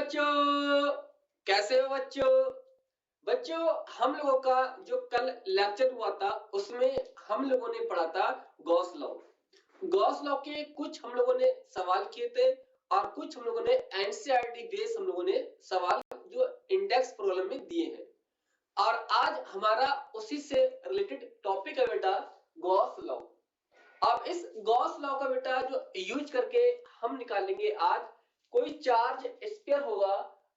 बच्चों, कैसे हो बच्चों? बच्चों, हम लोगों का जो कल लेक्चर हुआ था उसमें हम लोगों ने पढ़ा था गॉस लॉ। गॉस लॉ के कुछ हम लोगों ने सवाल किए थे और कुछ हम लोगों ने एनसीईआरटी बेस हम लोगों ने सवाल जो इंडेक्स प्रॉब्लम में दिए हैं। और आज हमारा उसी से रिलेटेड टॉपिक है बेटा गॉस लॉ। अब इस गॉस लॉ का बेटा जो यूज करके हम निकालेंगे आज कोई चार्ज स्फीयर होगा।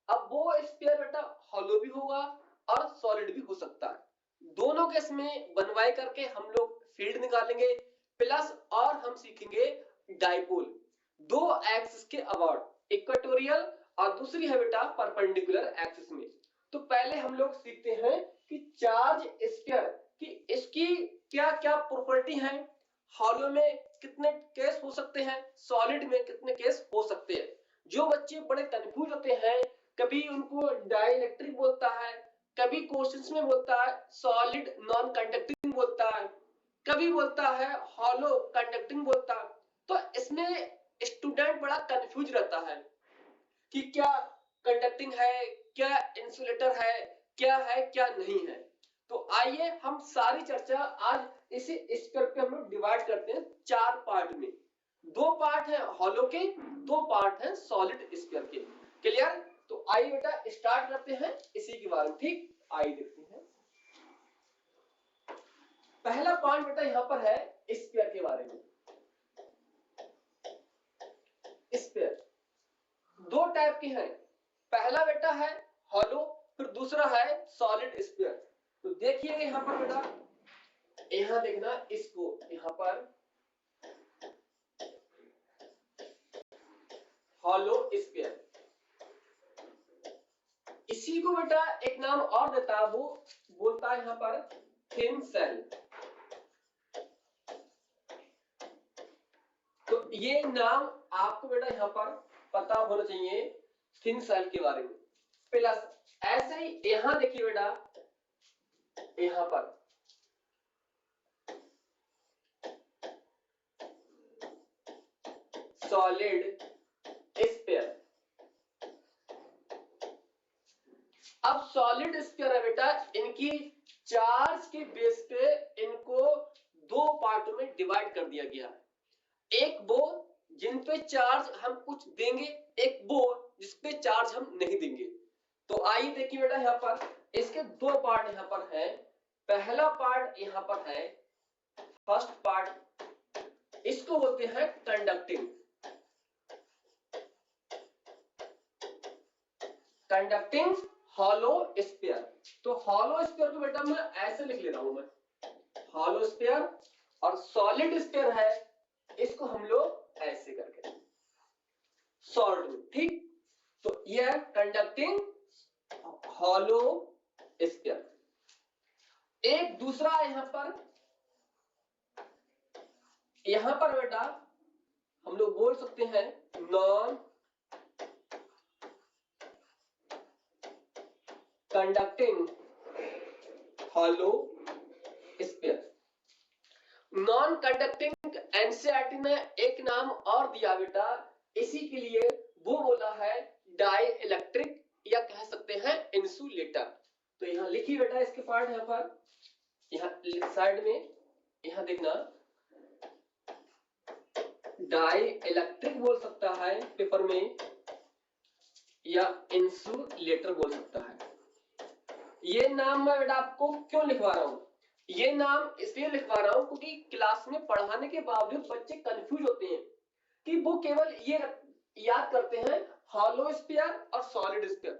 अब वो स्फीयर बेटा हॉलो भी होगा और सॉलिड भी हो सकता है। दोनों केस में बनवाई करके हम लोग फील्ड निकालेंगे प्लस और हम सीखेंगे डाइपोल। दो एक्सिस के अबाउट इक्वेटोरियल और दूसरी है बेटा परपेंडिकुलर एक्सिस में। तो पहले हम लोग सीखते हैं कि चार्ज स्फीयर की इसकी क्या क्या प्रॉपर्टी है, हॉलो में कितने केस हो सकते हैं, सॉलिड में कितने केस हो सकते हैं। जो बच्चे बड़े कंफ्यूज होते हैं, कभी उनको डाइलेक्ट्रिक बोलता है, कभी क्वेश्चंस में बोलता है सॉलिड नॉन कंडक्टिंग बोलता है, कभी बोलता है हॉलो कंडक्टिंग बोलता है। तो इसमें स्टूडेंट बड़ा कंफ्यूज रहता है कि क्या कंडक्टिंग है, क्या इंसुलेटर है क्या नहीं है। तो आइए हम सारी चर्चा आज इसी स्फीयर पे हम लोग डिवाइड करते हैं चार पार्ट में। दो पार्ट है हॉलो के, दो पार्ट है सॉलिड स्फीयर के। क्लियर? तो आइए बेटा स्टार्ट करते हैं इसी के बारे में। ठीक, आइए देखते हैं। पहला पॉइंट बेटा यहां पर है स्फीयर के बारे में। स्फीयर दो टाइप के हैं, पहला बेटा है हॉलो, फिर दूसरा है सॉलिड स्फीयर। तो देखिए यहां पर बेटा, यहां देखना इसको, यहां पर हॉलो स्फीयर, इसी को बेटा एक नाम और देता है, वो बोलता है यहां पर थिन सेल। तो ये नाम आपको बेटा यहां पर पता होना चाहिए थिन सेल के बारे में। प्लस ऐसे ही यहां देखिए बेटा, यहां पर सॉलिड स्फीयर। अब सॉलिड स्फीयर है बेटा, इनकी चार्ज के बेस पे इनको दो पार्टों में डिवाइड कर दिया गया है। एक वो जिन पे चार्ज हम कुछ देंगे, एक वो जिस पे चार्ज हम नहीं देंगे। तो आइए देखिए बेटा, यहां पर इसके दो पार्ट यहां पर है। पहला पार्ट यहां पर है, फर्स्ट पार्ट, इसको बोलते हैं कंडक्टिंग। Conducting hollow sphere. तो हॉलो स्फीयर को बेटा मैं ऐसे लिख ले रहा हूं, मैं हॉलो स्फीयर, और सॉलिड स्फीयर है इसको हम लोग ऐसे करके सॉल्ट में। ठीक, तो यह कंडक्टिंग हॉलो स्फीयर। एक दूसरा यहां पर बेटा हम लोग बोल सकते हैं non conducting hollow sphere. Non conducting NCERT ने एक नाम और दिया बेटा इसी के लिए, वो बोला है डाई इलेक्ट्रिक या कह सकते हैं इंसुलेटर। तो यहां लिखिए बेटा इसके पार्ट, यहां पर यहां साइड में यहां देखना, डाई इलेक्ट्रिक बोल सकता है पेपर में या इंसुलेटर बोल सकता है। ये नाम मैं बेटा आपको क्यों लिखवा रहा हूं, ये नाम इसलिए लिखवा रहा हूं क्योंकि क्लास में पढ़ाने के बावजूद बच्चे कंफ्यूज होते हैं कि वो केवल ये याद करते हैं हॉलो स्फीयर और सॉलिड स्फीयर,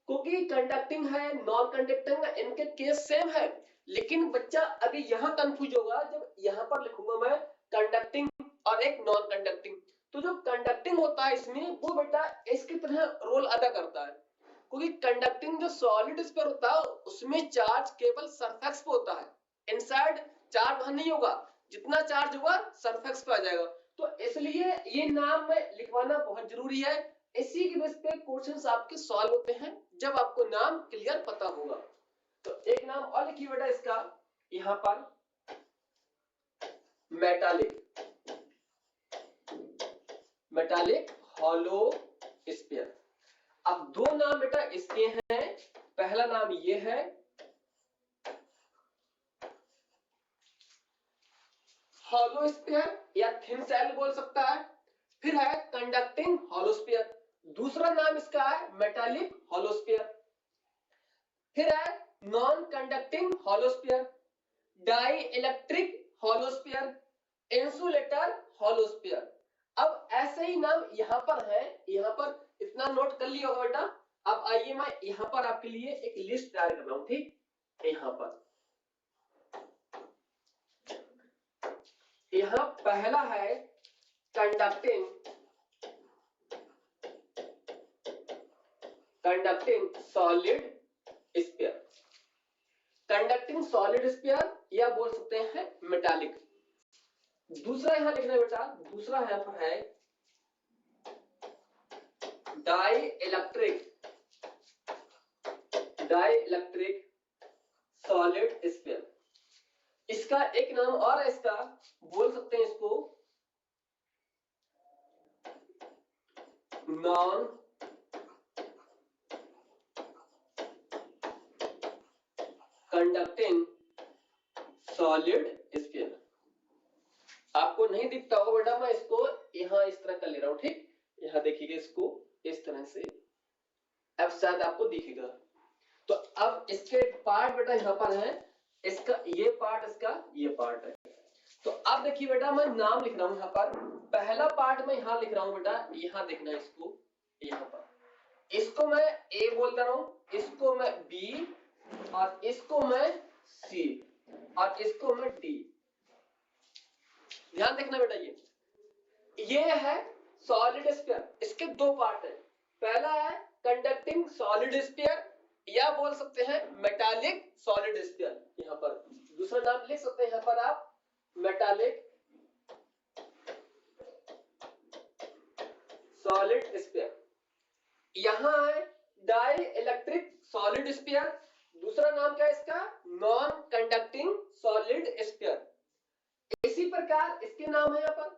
क्योंकि कंडक्टिंग है नॉन कंडक्टिंग है इनके केस सेम है। लेकिन बच्चा अभी यहां कंफ्यूज होगा जब यहां पर लिखूंगा मैं कंडक्टिंग और एक नॉन कंडक्टिंग। तो जो कंडक्टिंग होता है इसमें वो बेटा इसकी तरह रोल अदा करता है, क्योंकि कंडक्टिंग जो सॉलिड स्फीयर होता है उसमें चार्ज केवल सरफेस पे होता है, इनसाइड चार्ज वहां नहीं होगा, जितना चार्ज होगा सरफेस पे आ जाएगा। तो इसलिए ये नाम में लिखवाना बहुत जरूरी है। इसी के बेस पे क्वेश्चंस आपके सॉल्व होते हैं जब आपको नाम क्लियर पता होगा। तो एक नाम और लिखिए बेटा इसका, यहां पर मेटालिक हॉलो स्फीयर। अब दो नाम बेटा इसके हैं, पहला नाम ये है हॉलो स्फीयर या थिन सेल बोल सकता है, फिर है कंडक्टिंग हॉलो स्फीयर, दूसरा नाम इसका है मेटालिक हॉलो स्फीयर, फिर है non conducting hollow sphere, dielectric hollow sphere, insulator hollow sphere. अब ऐसे ही नाम यहां पर है, यहां पर इतना नोट कर लिया होगा बेटा। अब आइए मैं यहां पर आपके लिए एक लिस्ट तैयार कर रहा हूं, ठीक। यहां पर यहां पहला है conducting solid sphere, conducting solid sphere या बोल सकते हैं मेटालिक। दूसरा यहां लिखना है बेटा, दूसरा यहां पर है डाई इलेक्ट्रिक सॉलिड स्फीयर। इसका एक नाम और है, इसका बोल सकते हैं इसको नॉन कंडक्टिंग सॉलिड स्फीयर। आपको नहीं दिखता होगा बेटा, मैं इसको यहां इस तरह कर ले रहा हूं, ठीक। यहां देखिएगा इसको इस तरह से, अब शायद आपको दिखेगा। तो अब इसके पार्ट बेटा यहां पर है, इसका ये पार्ट, इसका ये पार्ट है। तो अब देखिए बेटा मैं नाम लिख रहा हूं यहां पर, पहला पार्ट मैं यहां लिख रहा हूं बेटा, यहां देखना इसको, यहां पर इसको मैं ए बोल रहा हूं, इसको मैं बी, और इसको मैं सी, और इसको मैं डी। ध्यान देखना बेटा, ये है सॉलिड स्फीयर, इसके दो पार्ट है, पहला है कंडक्टिंग सॉलिड स्फीयर या बोल सकते हैं मेटालिक सॉलिड स्फीयर। यहां पर दूसरा नाम लिख सकते हैं यहां पर आप मेटालिक सॉलिड स्फीयर। यहां है डाई इलेक्ट्रिक सॉलिड स्फीयर, दूसरा नाम क्या है इसका नॉन कंडक्टिंग सॉलिड स्फीयर। इसी प्रकार इसके नाम है, यहां पर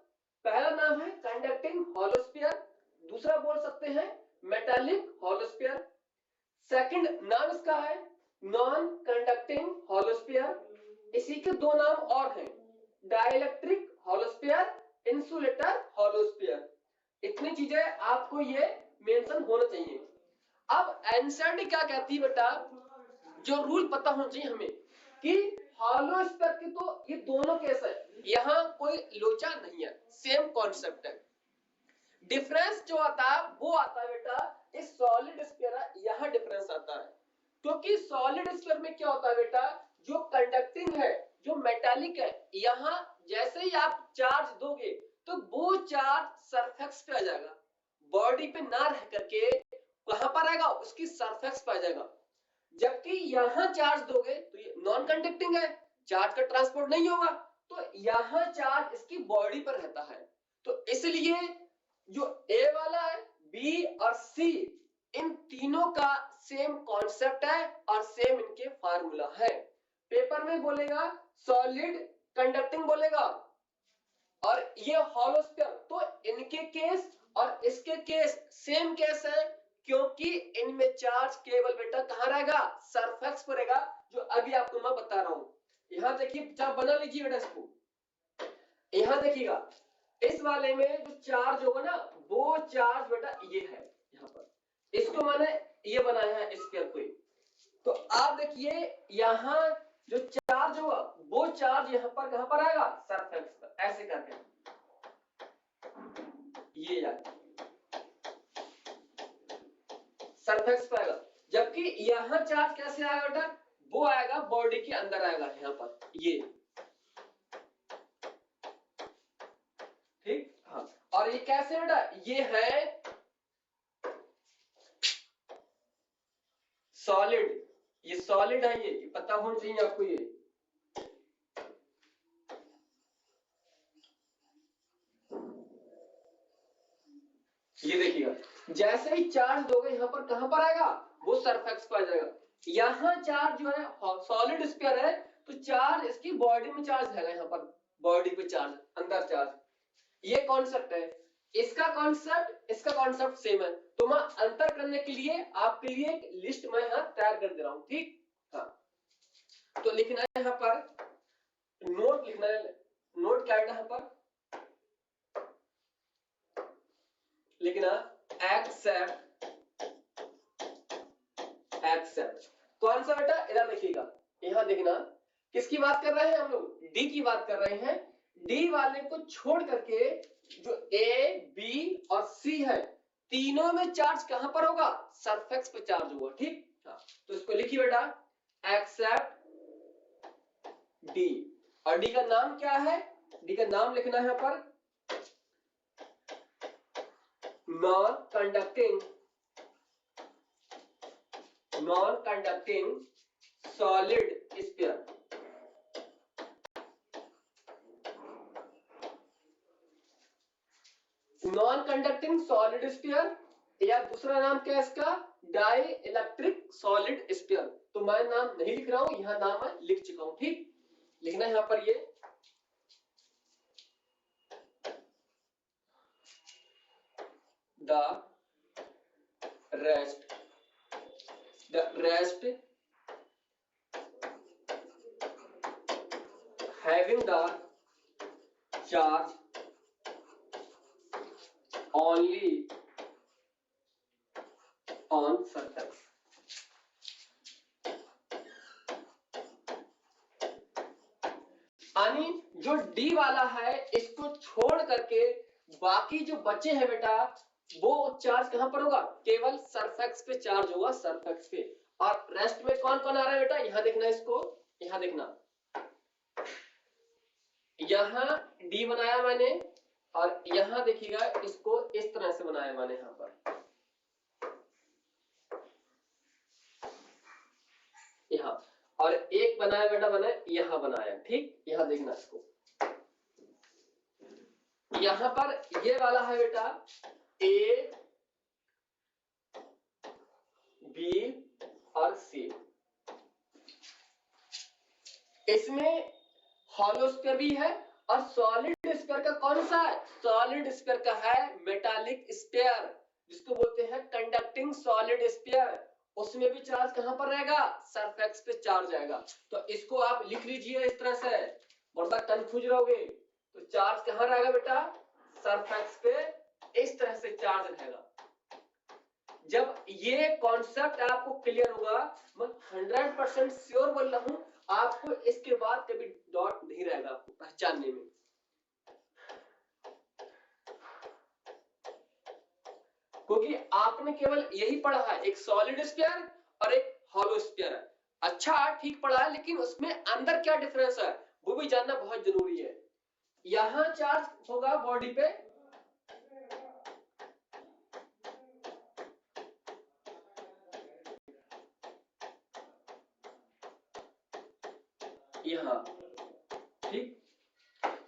पहला नाम है कंडक्टिंग हॉलो स्फीयर, दूसरा बोल सकते हैं मेटालिक हॉलो स्फीयर। सेकंड नाम इसका है नॉन कंडक्टिंग हॉलो स्फीयर, इसी के दो नाम और हैं dielectric hollow sphere, insulator hollow sphere. इतनी चीजें आपको ये मेंशन होना चाहिए। अब एनसीईआरटी क्या कहती है बेटा, जो रूल पता होना चाहिए हमें कि हॉलो स्फीयर की तो ये दोनों केस है, यहां कोई लोचा नहीं है, सेम कॉन्सेप्ट है। डिफरेंस जो आता है वो आता है बेटा इस सॉलिड स्फीयर है, यहां डिफरेंस आता है, क्योंकि सॉलिड स्फीयर में क्या होता है बेटा, जो कंडक्टिंग है, जो मेटालिक है, यहां जैसे ही आप चार्ज दोगे तो वो चार्ज सरफेस पे आ जाएगा, बॉडी पे ना रह करके कहां पर आएगा, उसकी सरफेस पे आ जाएगा। जबकि यहां चार्ज दोगे तो ये नॉन कंडक्टिंग है, चार्ज का ट्रांसपोर्ट नहीं होगा, तो यहां चार्ज इसकी बॉडी पर रहता है। तो इसलिए जो ए वाला है, बी और सी, इन तीनों का सेम कॉन्सेप्ट है और सेम इनके फार्मूला है। पेपर में बोलेगा सॉलिड कंडक्टिंग बोलेगा, और ये हॉलो स्फीयर, तो इनके केस और इसके केस सेम केस है, क्योंकि इनमें चार्ज केवल बेटा कहां रहेगा, सरफेस पर रहेगा, जो अभी आपको मैं बता रहा हूं। यहां देखिए, चाप बना लीजिए बेटा इसको, यहां देखिएगा इस वाले में जो चार्ज होगा ना, वो चार्ज बेटा ये है, यहां पर इसको मैंने ये बनाया है स्फीयर को। तो आप देखिए यहां जो चार्ज होगा वो चार्ज यहां पर कहां पर आएगा, सरफेस पर, ऐसे करके ये जाएगा सरफेस पर आएगा। जबकि यहां चार्ज कैसे आएगा बेटा, वो आएगा बॉडी के अंदर आएगा, यहां पर ये, ठीक। हाँ, और ये कैसे बेटा, ये है सॉलिड, ये सॉलिड है, ये पता होना चाहिए आपको। ये देखिएगा, जैसे ही चार्ज दोगे यहां पर कहां पर आएगा, वो सरफेस पर आ जाएगा। यहां चार्ज जो है सॉलिड स्फीयर है, तो चार्ज इसकी बॉडी में चार्ज है, यहां पर बॉडी पे चार्ज, अंदर चार्ज, ये कॉन्सेप्ट है। इसका कॉन्सेप्ट सेम है। तो मैं अंतर करने के लिए आपके लिए एक लिस्ट मैं यहाँ तैयार कर दे रहा हूं, ठीक। हाँ, तो लिखना है यहाँ पर नोट, लिखना है नोट क्या है यहाँ पर लिखना एक्सेप्ट कौन सा बेटा, इधर देखिएगा, यहां देखना किसकी बात कर रहे हैं हम लोग, डी की बात कर रहे हैं। डी वाले को छोड़ करके जो ए बी और सी है तीनों में चार्ज कहां पर होगा, सरफेक्स पे चार्ज होगा, ठीक। हाँ, तो इसको लिखिए बेटा एक्सेप्ट डी, और डी का नाम क्या है, डी का नाम लिखना है यहां पर non conducting solid sphere. Non conducting solid sphere, या दूसरा नाम क्या है इसका, डाई इलेक्ट्रिक सॉलिड स्फीयर। तो मैं नाम नहीं लिख रहा हूं, यहां नाम मैं लिख चुका हूं, ठीक। लिखना है यहां पर ये the rest having the charge only on surface। यानी जो डी वाला है इसको छोड़ करके बाकी जो बचे हैं बेटा वो चार्ज कहां पर होगा, केवल सरफेक्स पे चार्ज होगा, सरफेक्स पे। और रेस्ट में कौन कौन आ रहा है बेटा, यहां देखना, इसको यहां देखना, यहां डी बनाया मैंने, और यहां देखिएगा इसको इस तरह से बनाया मैंने यहां पर, यहां, और एक बनाया बेटा मैंने यहां बनाया, ठीक। यहां देखना इसको, यहां पर ये वाला है बेटा ए बी और सी, इसमें हॉलो स्फीयर भी है, और सॉलिड स्फीयर का कौन सा है, सॉलिड स्फीयर का है मेटालिक स्फीयर, जिसको बोलते हैं कंडक्टिंग सॉलिड स्फीयर। उसमें भी चार्ज कहां पर रहेगा, सरफेक्स पे चार्ज आएगा। तो इसको आप लिख लीजिए इस तरह से, वरना कंफ्यूज रहोगे। तो चार्ज कहां रहेगा बेटा, सरफेक्स पे इस तरह से चार्ज रहेगा। जब ये कॉन्सेप्ट आपको क्लियर होगा, मैं 100% श्योर बोल रहा हूं, आपको इसके बाद कभी डॉट नहीं रहेगा आपको पहचानने में। क्योंकि आपने केवल यही पढ़ा है, एक सॉलिड स्फीयर और एक हॉलो स्फीयर है। अच्छा ठीक पढ़ा है, लेकिन उसमें अंदर क्या डिफरेंस है वो भी जानना बहुत जरूरी है। यहां चार्ज होगा बॉडी पे, यहां, ठीक।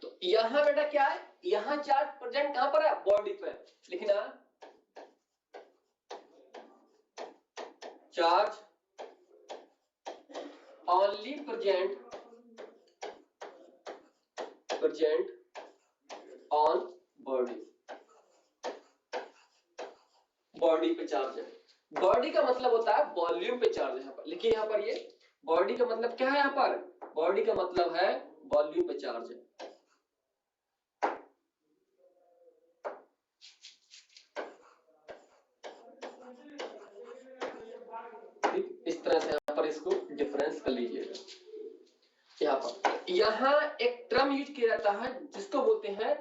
तो यहां बेटा क्या है, यहां चार्ज प्रेजेंट कहां पर है, बॉडी पे। लिखना charge only present on body, body पे चार्ज है। बॉडी का मतलब होता है वॉल्यूम पे चार्ज है। यहाँ पर लिखिए, यहाँ पर ये बॉडी का मतलब क्या है, यहाँ पर बॉडी का मतलब है वॉल्यूम पे चार्ज है। इस तरह से यहाँ पर इसको डिफरेंस कर लीजिएगा। यहाँ एक टर्म यूज किया जाता है जिसको बोलते हैं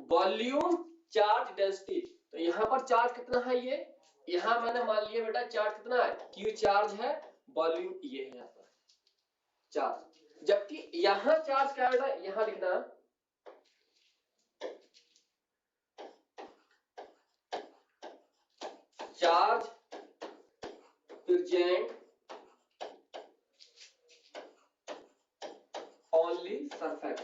वॉल्यूम चार्ज डेंसिटी। तो यहाँ पर चार्ज कितना है, ये यहाँ मैंने मान लिया बेटा चार्ज कितना है, क्यू चार्ज है, वॉल्यूम ये है यहाँ पर चार्ज। जबकि यहाँ चार्ज क्या है बेटा, यहाँ लिखना charge present only surface.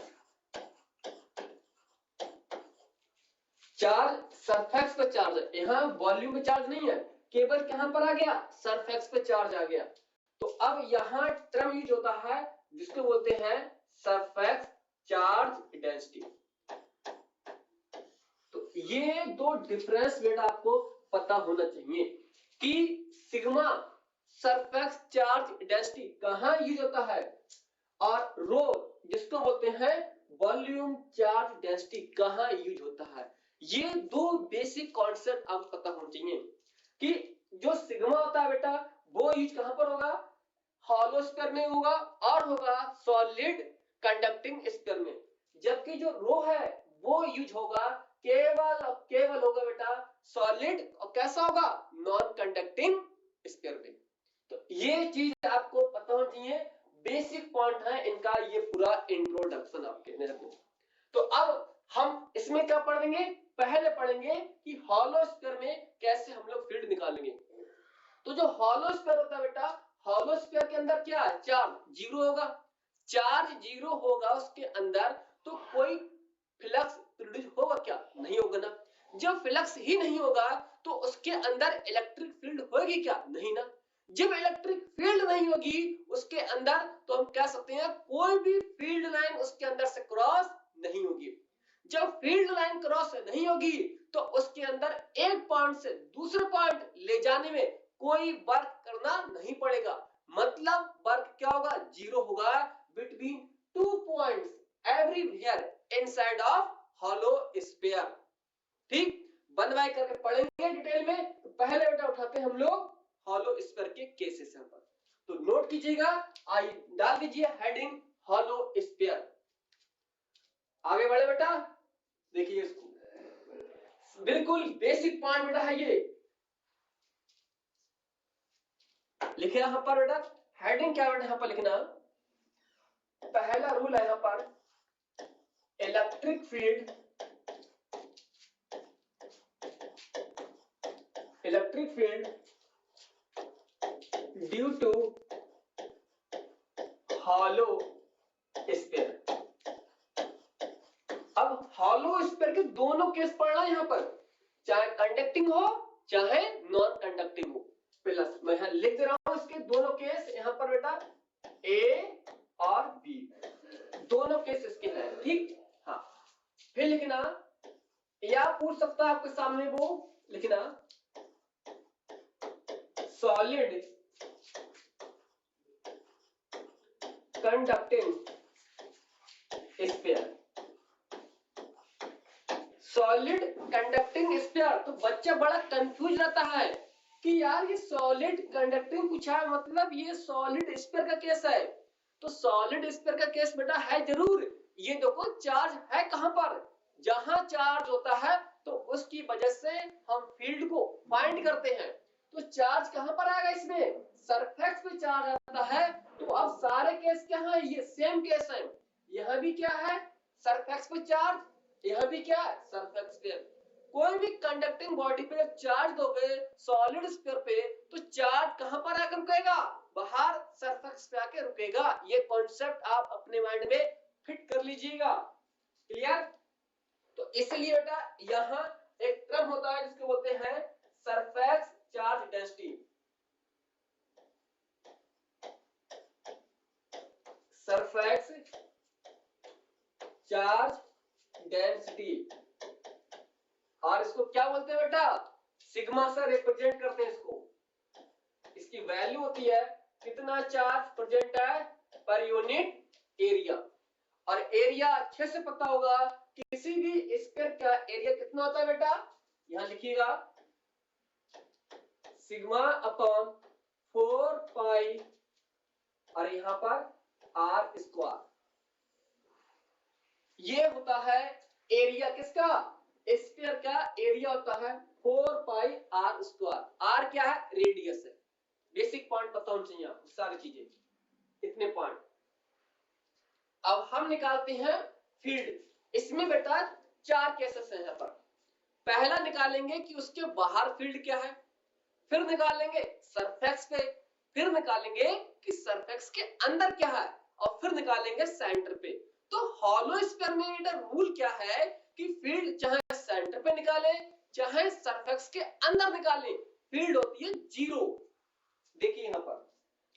Charge surface पे चार्ज है, यहाँ वॉल्यूम पे चार्ज नहीं है, केवल कहां पर आ गया, सरफेक्स पे चार्ज आ गया। तो अब यहाँ टर्म यूज होता है जिसको बोलते हैं सरफेक्स चार्ज डेंसिटी। तो ये दो डिफरेंस बेटा आपको पता होना चाहिए कि सिग्मा सरफेस चार्ज डेंसिटी कहां यूज होता है और रो जिसको बोलते हैं वॉल्यूम चार्ज डेंसिटी कहां यूज होता है। ये दो बेसिक कॉन्सेप्ट आपको पता होना चाहिए कि जो सिग्मा होता है बेटा वो यूज कहां पर होगा, हॉलो स्फीयर में होगा और होगा सॉलिड कंडक्टिंग स्फीयर में, जबकि जो रो है वो यूज होगा केवल और केवल होगा बेटा सॉलिड और कैसा होगा नॉन कंडक्टिंग स्फीयर में। तो ये चीज आपको पता होनी चाहिए, बेसिक पॉइंट है इनका, ये पूरा इंट्रोडक्शन आपके मेरे को। तो अब हम इसमें क्या पढ़ेंगे, पहले पढ़ेंगे कि हॉलो स्फीयर में कैसे हम लोग फील्ड निकालेंगे। तो जो हॉलो स्फीयर होता है बेटा, हॉलो स्फीयर के अंदर क्या है, चार्ज जीरो होगा, चार्ज जीरो होगा उसके अंदर, तो कोई फ्लक्स प्रोड्यूस होगा क्या, नहीं होगा ना। जब फ्लक्स ही नहीं होगा तो उसके अंदर इलेक्ट्रिक फील्ड होगी क्या, नहीं ना। जब इलेक्ट्रिक फील्ड नहीं होगी उसके अंदर तो हम कह सकते हैं कोई भी फील्ड लाइन उसके अंदर से क्रॉस नहीं होगी। जब फील्ड लाइन क्रॉस नहीं होगी तो उसके अंदर एक पॉइंट से दूसरे पॉइंट ले जाने में कोई वर्क करना नहीं पड़ेगा, मतलब वर्क क्या होगा, जीरो होगा between two points everywhere inside of hollow sphere. ठीक, वन बाय करके पढ़ेंगे डिटेल में। तो पहले बेटा उठाते हैं हम लोग हॉलो स्फीयर के केसेस यहाँ पर, तो नोट कीजिएगा, आई डाल दीजिए हेडिंग हॉलो स्फीयर। आगे बढ़े बेटा, देखिए इसको, बिल्कुल बेसिक पॉइंट बेटा है ये, लिखे यहां पर बेटा हेडिंग क्या बेटा, यहां पर लिखना पहला रूल है यहां पर, electric field, electric field due to hollow sphere. अब हॉलो स्फीयर के दोनों केस पढ़ना है यहां पर, चाहे कंडक्टिंग हो चाहे नॉन कंडक्टिंग हो। प्लस मैं यहां लिख दे रहा हूं इसके दोनों केस यहां पर बेटा, ए और बी दोनों केस इसके हैं, ठीक। हाँ, फिर लिखना, या पूछ सकता है आपके सामने वो लिखना, solid conducting sphere, solid conducting sphere. तो बच्चा बड़ा कंफ्यूज रहता है कि यार ये सॉलिड कंडक्टिंग पूछा है, मतलब ये सॉलिड स्फीयर का केस है। तो सॉलिड स्फीयर का केस बेटा है जरूर, ये देखो चार्ज है कहां पर, जहां चार्ज होता है तो उसकी वजह से हम फील्ड को फाइंड करते हैं। तो चार्ज कहां पर आएगा, इसमें सरफेस पे चार्ज आता है। तो अब सारे केस क्या है, ये सेम केस है, यहां भी क्या है सरफेस पे चार्ज, यह भी क्या है सरफेस स्फीयर। कोई भी कंडक्टिंग बॉडी पे जब चार्ज दोगे सॉलिड स्फीयर पे तो चार्ज कहां पर आकर रुकेगा, बाहर सरफेस पे आके रुकेगा। ये कॉन्सेप्ट आप अपने माइंड में फिट कर लीजिएगा, क्लियर। तो इसलिए बेटा यहां एक टर्म होता है जिसको बोलते हैं surface charge density, surface charge density, और इसको क्या बोलते हैं बेटा, सिग्मा से रिप्रेजेंट करते हैं इसको। इसकी वैल्यू होती है कितना चार्ज प्रेजेंट है पर यूनिट एरिया, और एरिया अच्छे से पता होगा किसी भी स्फीयर का एरिया कितना होता है बेटा, यहां लिखिएगा सिग्मा अपॉन 4 पाई और यहां पर आर स्क्वायर। ये होता है एरिया किसका, स्फीयर का एरिया होता है 4 पाई आर स्क्वायर। आर क्या है, रेडियस है। बेसिक पॉइंट पता होना चाहिए आपको, सारी चीजें, इतने पॉइंट। अब हम निकालते हैं फील्ड। इसमें बेटा चार केसेस हैं यहां पर। पहला निकालेंगे कि उसके बाहर फील्ड क्या है, फिर निकालेंगे सरफेस पे, फिर निकालेंगे कि सरफेस के अंदर क्या है, और फिर निकालेंगे सेंटर पे। तो हॉलो स्फीयर में बेटा रूल क्या है कि फील्ड चाहे सेंटर पे निकाले चाहे सरफेस के अंदर निकाले, फील्ड होती है जीरो। देखिए यहां पर,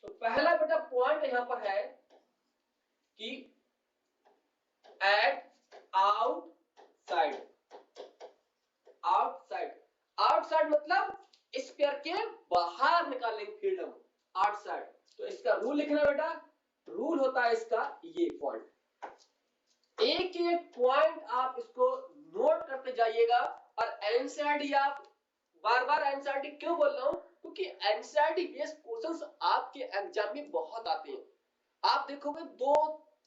तो पहला बेटा पॉइंट यहां पर है कि एट आउटसाइड, आउटसाइड मतलब स्फीयर के बाहर निकालेंगे फील्ड हम आउटसाइड। तो इसका रूल लिखना बेटा, रूल होता है इसका ये पॉइंट, एक एक पॉइंट आप इसको नोट करते जाइएगा। और एनसीईआरटी आप बार बार एनसीईआरटी क्यों बोल रहा हूं, क्योंकि एनसीईआरटी बेस्ड क्वेश्चंस आपके एग्जाम में बहुत आते हैं। आप देखोगे 2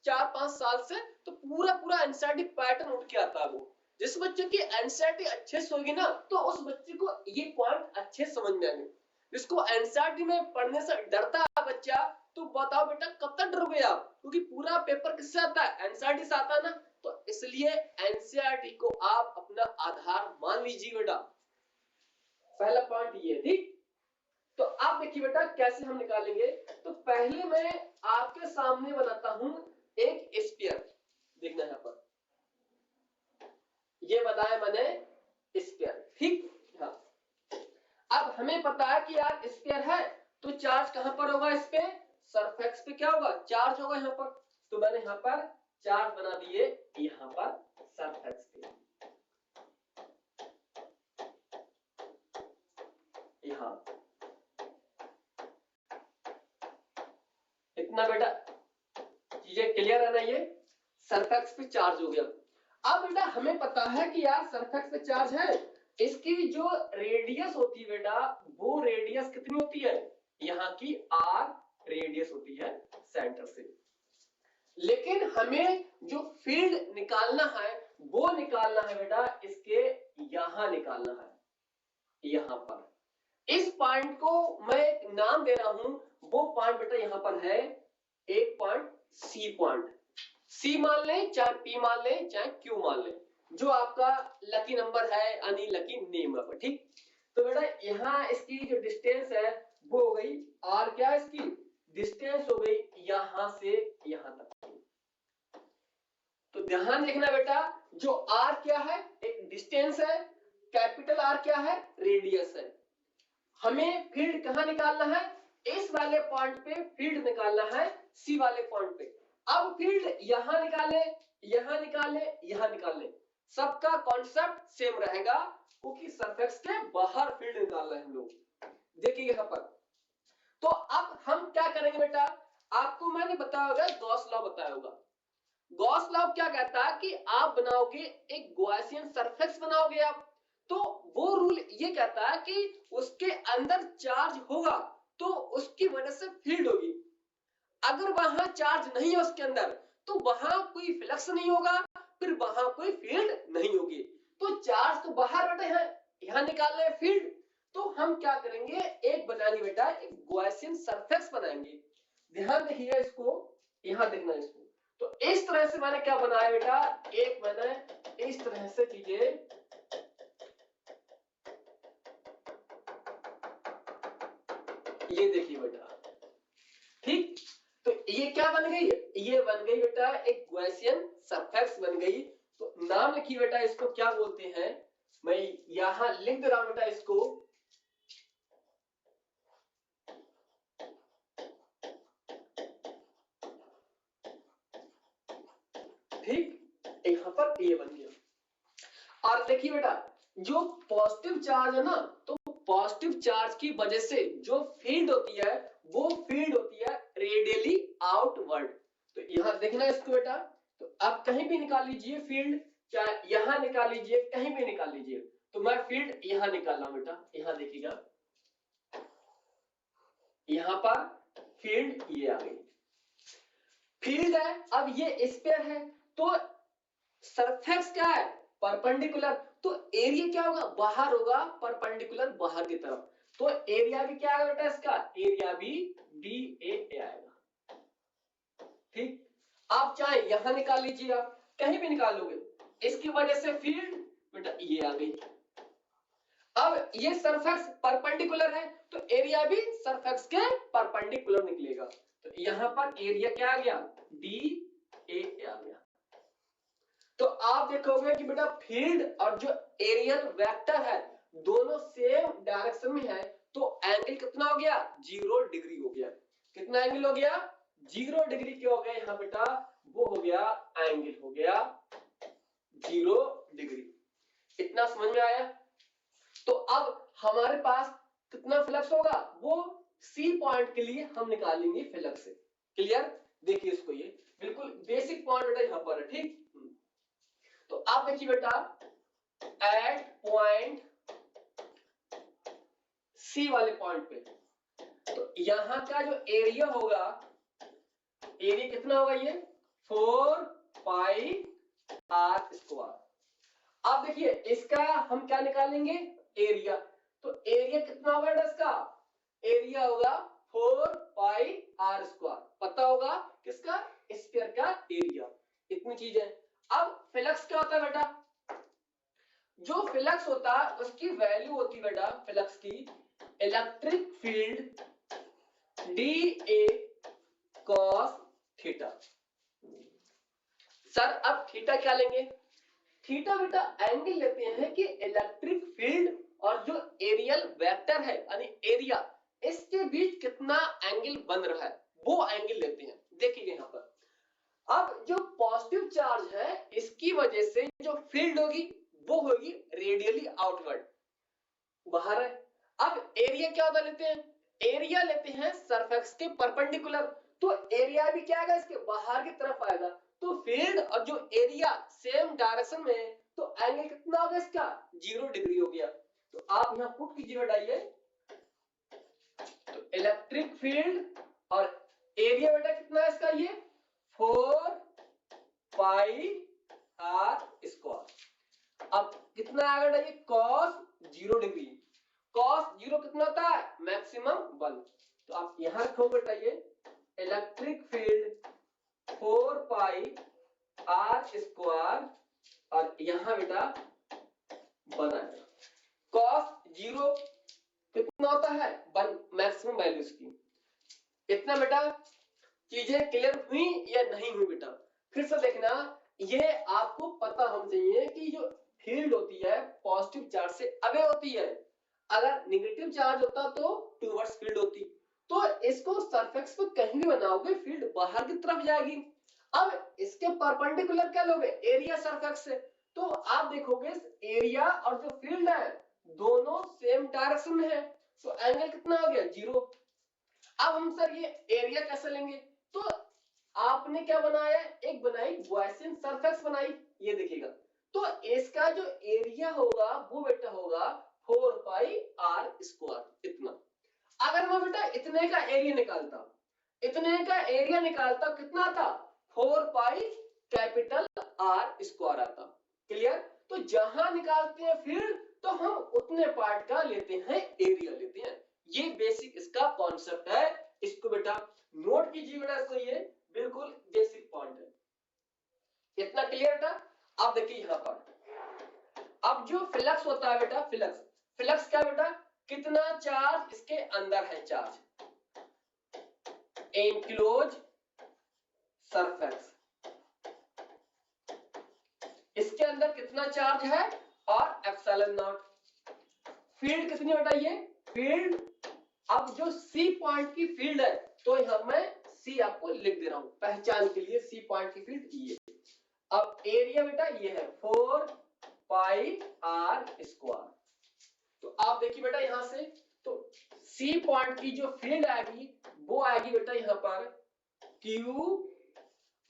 4 5 साल से तो पूरा पूरा एनसीईआरटी पैटर्न उठ के आता है। वो जिस बच्चे की एनसीईआरटी अच्छे से होगी ना तो उस बच्चे को ये पॉइंट अच्छे समझ में आएंगे। जिसको एनसीईआरटी में पढ़ने से डरता है बच्चा, तो बताओ बेटा कब तक डरोगे आप, क्योंकि पूरा पेपर किससे आता है, एनसीईआरटी से आता है ना। तो इसलिए एनसीईआरटी को आप अपना आधार मान लीजिए बेटा, पहला पॉइंट ये, ठीक। तो आप देखिए बेटा कैसे हम निकालेंगे। तो पहले मैं आपके सामने बनाता हूं एक स्फीयर, देखना यहां पर, ये बताया मैंने स्फीयर, ठीक। हाँ, अब हमें पता है कि यार स्फीयर है तो चार्ज कहां पर होगा, इस पे सरफेस पे क्या होगा, चार्ज होगा यहां पर। तो मैंने यहां पर चार्ज बना दिए यहां पर सरफेस पे, यहां इतना बेटा चीजें क्लियर है ना। ये सरफेस पे चार्ज हो गया। अब बेटा हमें पता है कि यार सरफेस पे चार्ज है, इसकी जो रेडियस होती है बेटा, वो रेडियस कितनी होती है, यहाँ की r रेडियस होती है सेंटर से। लेकिन हमें जो फील्ड निकालना है वो निकालना है बेटा इसके यहां निकालना है, यहां पर। इस पॉइंट को मैं एक नाम दे रहा हूं, वो पॉइंट बेटा यहां पर है एक पॉइंट सी पॉइंट। सी मान ले, चाहे पी मान ले, चाहे क्यू मान ले, जो आपका लकी नंबर है यानी लकी नेम है, ठीक। तो बेटा यहाँ इसकी जो डिस्टेंस है वो हो गई आर, क्या है इसकी डिस्टेंस हो गई यहां से यहां तक। तो ध्यान देखना बेटा, जो आर क्या है, एक डिस्टेंस है, कैपिटल आर क्या है, रेडियस है। हमें फील्ड कहां निकालना है, इस वाले पॉइंट पे फील्ड निकालना है, सी वाले पॉइंट पे। अब फील्ड यहां निकाले, यहां निकाले, यहां निकाले, सबका कॉन्सेप्ट सेम रहेगा, क्योंकि सरफेस के बाहर फील्ड निकालना है हम लोग। देखिए यहां पर, तो अब हम क्या करेंगे बेटा, आपको मैंने बताया होगा गॉस लॉ बताया होगा। गॉस लॉ क्या कहता है कि आप बनाओगे एक गॉसियन सरफेस बनाओगे आप, तो वो रूल ये कहता है कि उसके अंदर चार्ज होगा तो उसकी वजह से फील्ड होगी। अगर वहां चार्ज नहीं है उसके अंदर तो वहां कोई फ्लक्स नहीं होगा, फिर वहां कोई फील्ड नहीं होगी। तो चार्ज तो बाहर बेटा यहां निकालना है फील्ड, तो हम क्या करेंगे, एक बनानी बेटा एक गॉसियन सरफेस बनाएंगे। ध्यान देखिएगा इसको, यहां देखना इसको। तो इस तरह से मैंने क्या बनाया बेटा, एक मैंने इस तरह से चीजें, ये देखिए बेटा, ठीक। तो ये क्या बन गई, ये बन गई बेटा एक गॉसियन सरफेस बन गई। तो नाम लिखिए बेटा इसको क्या बोलते हैं, मैं यहां लिख दे रहा हूं बेटा इसको, ठीक। यहां पर ये बन गया। और देखिए बेटा जो पॉजिटिव चार्ज है ना, तो पॉजिटिव चार्ज की वजह से जो फील्ड होती है वो फील्ड होती है रेडियली आउटवर्ड। तो यहां देखना इसको बेटा, तो आप कहीं भी निकाल लीजिए फील्ड, चाहे यहां निकाल लीजिए, कहीं भी निकाल लीजिए। तो मैं फील्ड यहां निकाल रहा हूं बेटा, यहां देखिएगा, यहां पर फील्ड ये आ गई, फील्ड है। अब ये स्फीयर है तो सरफेस क्या है, परपेंडिकुलर, तो एरिया क्या होगा, बाहर होगा, परपेंडिकुलर बाहर की तरफ। तो एरिया भी क्या आएगा बेटा इसका, एरिया भी बी ए आएगा, ठीक। आप चाहे यहां निकाल लीजिएगा, कहीं भी निकाल लोगे, इसकी वजह से फील्ड बेटा ये आ गई। अब ये सरफेस परपेंडिकुलर है तो एरिया भी सरफेस के परपेंडिकुलर निकलेगा। तो यहां पर एरिया क्या आ गया, डी ए आ गया। तो आप देखोगे कि बेटा फील्ड और जो एरियल वेक्टर है दोनों सेम डायरेक्शन में है, तो एंगल कितना हो गया, 0 डिग्री हो गया। कितना एंगल हो गया, 0 डिग्री क्यों हो गया यहाँ बेटा, वो हो गया एंगल हो गया 0 डिग्री। इतना समझ में आया। तो अब हमारे पास कितना फ्लक्स होगा, वो सी पॉइंट के लिए हम निकालेंगे फ्लक्स से। क्लियर? देखिए इसको, ये बिल्कुल बेसिक पॉइंट बेटा यहां पर है, ठीक। तो आप देखिए बेटा, एट पॉइंट सी वाले पॉइंट पे, तो यहां का जो एरिया होगा, एरिया कितना होगा, ये 4 पाई आर स्क्वायर। अब देखिए इसका हम क्या निकालेंगे, एरिया। तो एरिया कितना होगा इसका, एरिया होगा 4 पाई आर स्क्वायर, पता होगा किसका, स्फीयर का एरिया। इतनी चीज है। अब फ्लक्स क्या होता है बेटा, जो फ्लक्स होता है उसकी वैल्यू होती है बेटा, फ्लक्स की electric field D A cos theta. Sir अब थीटा क्या लेंगे, थीटा बेटा एंगल लेते हैं कि इलेक्ट्रिक फील्ड और जो एरियल वेक्टर है यानी एरिया, इसके बीच कितना एंगल बन रहा है, वो एंगल लेते हैं। देखिए यहां पर, अब जो पॉजिटिव चार्ज है इसकी वजह से जो फील्ड होगी वो होगी रेडियली आउटवर्ड, बाहर है। अब एरिया क्या होता लेते हैं, एरिया लेते हैं सरफेस के परपेंडिकुलर, तो एरिया भी क्या आएगा, इसके बाहर की तरफ आएगा। तो फील्ड और जो एरिया सेम डायरेक्शन में है, तो एंगल कितना होगा इसका, 0 डिग्री हो गया। तो आप यहां पुट कीजिए बेटा ये, तो इलेक्ट्रिक फील्ड और एरिया बेटा कितना है इसका, ये 4 पाई आर स्क्वायर। अब कितना आ गया ये, cos 0 डिग्री, cos 0 कितना होता है, मैक्सिमम 1। तो आप यहां रखो बेटा ये electric field 4 pi r square, और यहां बेटा बनाया cos 0 कितना होता है 1, मैक्सिमम वैल्यू इसकी। इतना बेटा चीजें क्लियर हुई या नहीं हुई बेटा, फिर से देखना। ये आपको पता होना चाहिए कि जो फील्ड होती है पॉजिटिव चार्ज से अवे होती है, अगर नेगेटिव चार्ज होता तो टूवर्ड्स फील्ड होती। तो इसको सरफेस पे कहीं भी बनाओगे फील्ड बाहर की तरफ जाएगी। अब इसके परपेंडिकुलर क्या लोगे, एरिया सरफेस से, तो आप देखोगे एरिया और जो फील्ड है दोनों सेम डायरेक्शन में है, तो एंगल कितना हो गया 0। अब हम सर ये एरिया कैसे लेंगे, तो आपने क्या बनाया, एक बनाई गॉसियन सरफेस बनाई, ये देखिएगा। तो इसका जो एरिया होगा वो बेटा होगा 4 पाई आर स्क्वायर, इतना। अगर मैं बेटा इतने का एरिया निकालता, इतने का एरिया निकालता कितना आता, 4 पाई कैपिटल आर स्क्वायर आता। क्लियर? तो जहां निकालते हैं फील्ड, तो हम उतने पार्ट का लेते हैं, एरिया लेते हैं। ये बेसिक इसका कॉन्सेप्ट है, इसको बेटा नोट कीजिए बेटा, इसको ये बिल्कुल बेसिक पॉइंट है। इतना क्लियर था? अब देखिए यहां पर, अब जो फ्लक्स होता है बेटा, फ्लक्स, फ्लक्स क्या बेटा, कितना चार्ज इसके अंदर है, चार्ज एनक्लोज सरफेस, इसके अंदर कितना चार्ज है, और एप्सिलॉन नॉट। फील्ड कितनी बेटा, ये फील्ड, अब जो सी पॉइंट की फील्ड है, तो यहां मैं सी आपको लिख दे रहा हूं पहचान के लिए, सी पॉइंट की फील्ड ये। अब एरिया बेटा ये है 4 पाई आर स्क्वायर। तो आप देखिए बेटा यहां से, तो सी पॉइंट की जो फील्ड आएगी वो आएगी बेटा यहां पर Q,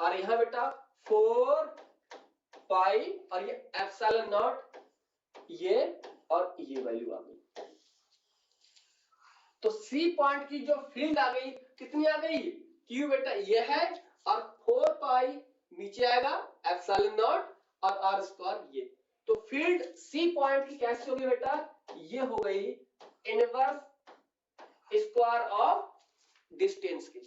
और यहां बेटा 4 पाई, और ये एप्सिलॉन नॉट, ये और ये वैल्यू आ गई। तो सी पॉइंट की जो फील्ड आ गई कितनी आ गई, Q बेटा ये है, और 4 पाई नीचे आएगा एप्सिलॉन नॉट, और आर स्क्वायर ये। तो फील्ड सी पॉइंट की कैसे होगी बेटा, ये हो गई इनवर्स स्क्वायर ऑफ डिस्टेंस की।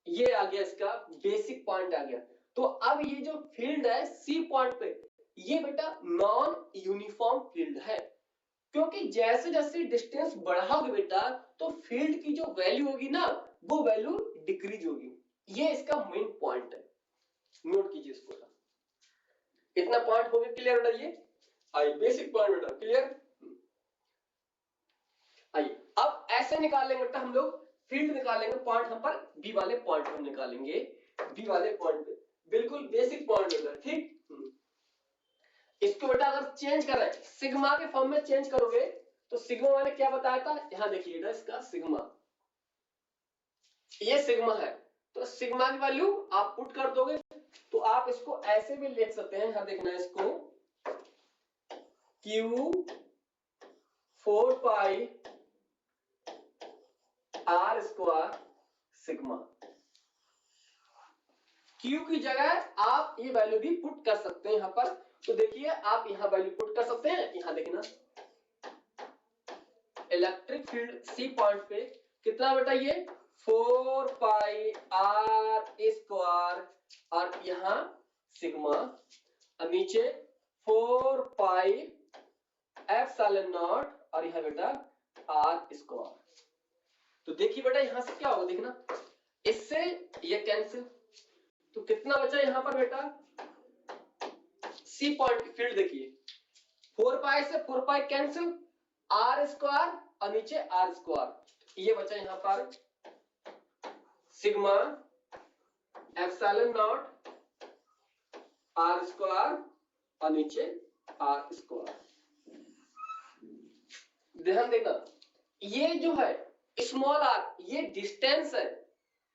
ये आ गया इसका बेसिक पॉइंट आ गया। तो अब ये जो फील्ड है सी पॉइंट पे, ये बेटा नॉन यूनिफॉर्म फील्ड है, क्योंकि जैसे जैसे डिस्टेंस बढ़ाओगे बेटा, तो फील्ड की जो वैल्यू होगी ना, वो वैल्यू डिक्रीज होगी। ये इसका मेन पॉइंट है, नोट कीजिए इसको। इतना पॉइंट हो गया क्लियर बेटा, ये आई बेसिक पॉइंट बेटा क्लियर। आइए अब ऐसे निकालेंगे बेटा हम लोग, फील्ड निकालेंगे, पॉइंट हम पर बी वाले पॉइंट हम निकालेंगे, बी वाले पॉइंट पे बिल्कुल बेसिक पॉइंट बेटा, ठीक। इसको बेटा अगर चेंज करें सिग्मा के फॉर्म में चेंज करोगे तो सिग्मा मैंने क्या बताया था, यहां देखिएगा इसका सिग्मा, ये सिग्मा है, तो सिग्मा की वैल्यू आप पुट कर दोगे तो आप इसको ऐसे भी लिख सकते हैं, यहां देखना है इसको Q 4 पाई R स्क्वायर सिग्मा। Q की जगह आप ये वैल्यू भी पुट कर सकते हैं यहां पर, तो देखिए आप यहां वैल्यू पुट कर सकते हैं, यहां देखना इलेक्ट्रिक फील्ड सी पॉइंट पे कितना बेटा ये 4 पाई R स्क्वायर और यहां सिग्मा और नीचे 4 पाई एप्सिलॉन नॉट और यहां बेटा R स्क्वायर। तो देखिए बेटा यहां से क्या होगा, देखना इससे ये कैंसिल, तो कितना बचा यहां पर बेटा सी पॉइंट की फील्ड देखिए 4 पाई से 4 पाई कैंसिल, R स्क्वायर और नीचे R स्क्वायर, ये बचा यहां पर sigma epsilon not R square और नीचे R स्क्वायर। ध्यान देना ये जो है स्मॉल r ये डिस्टेंस है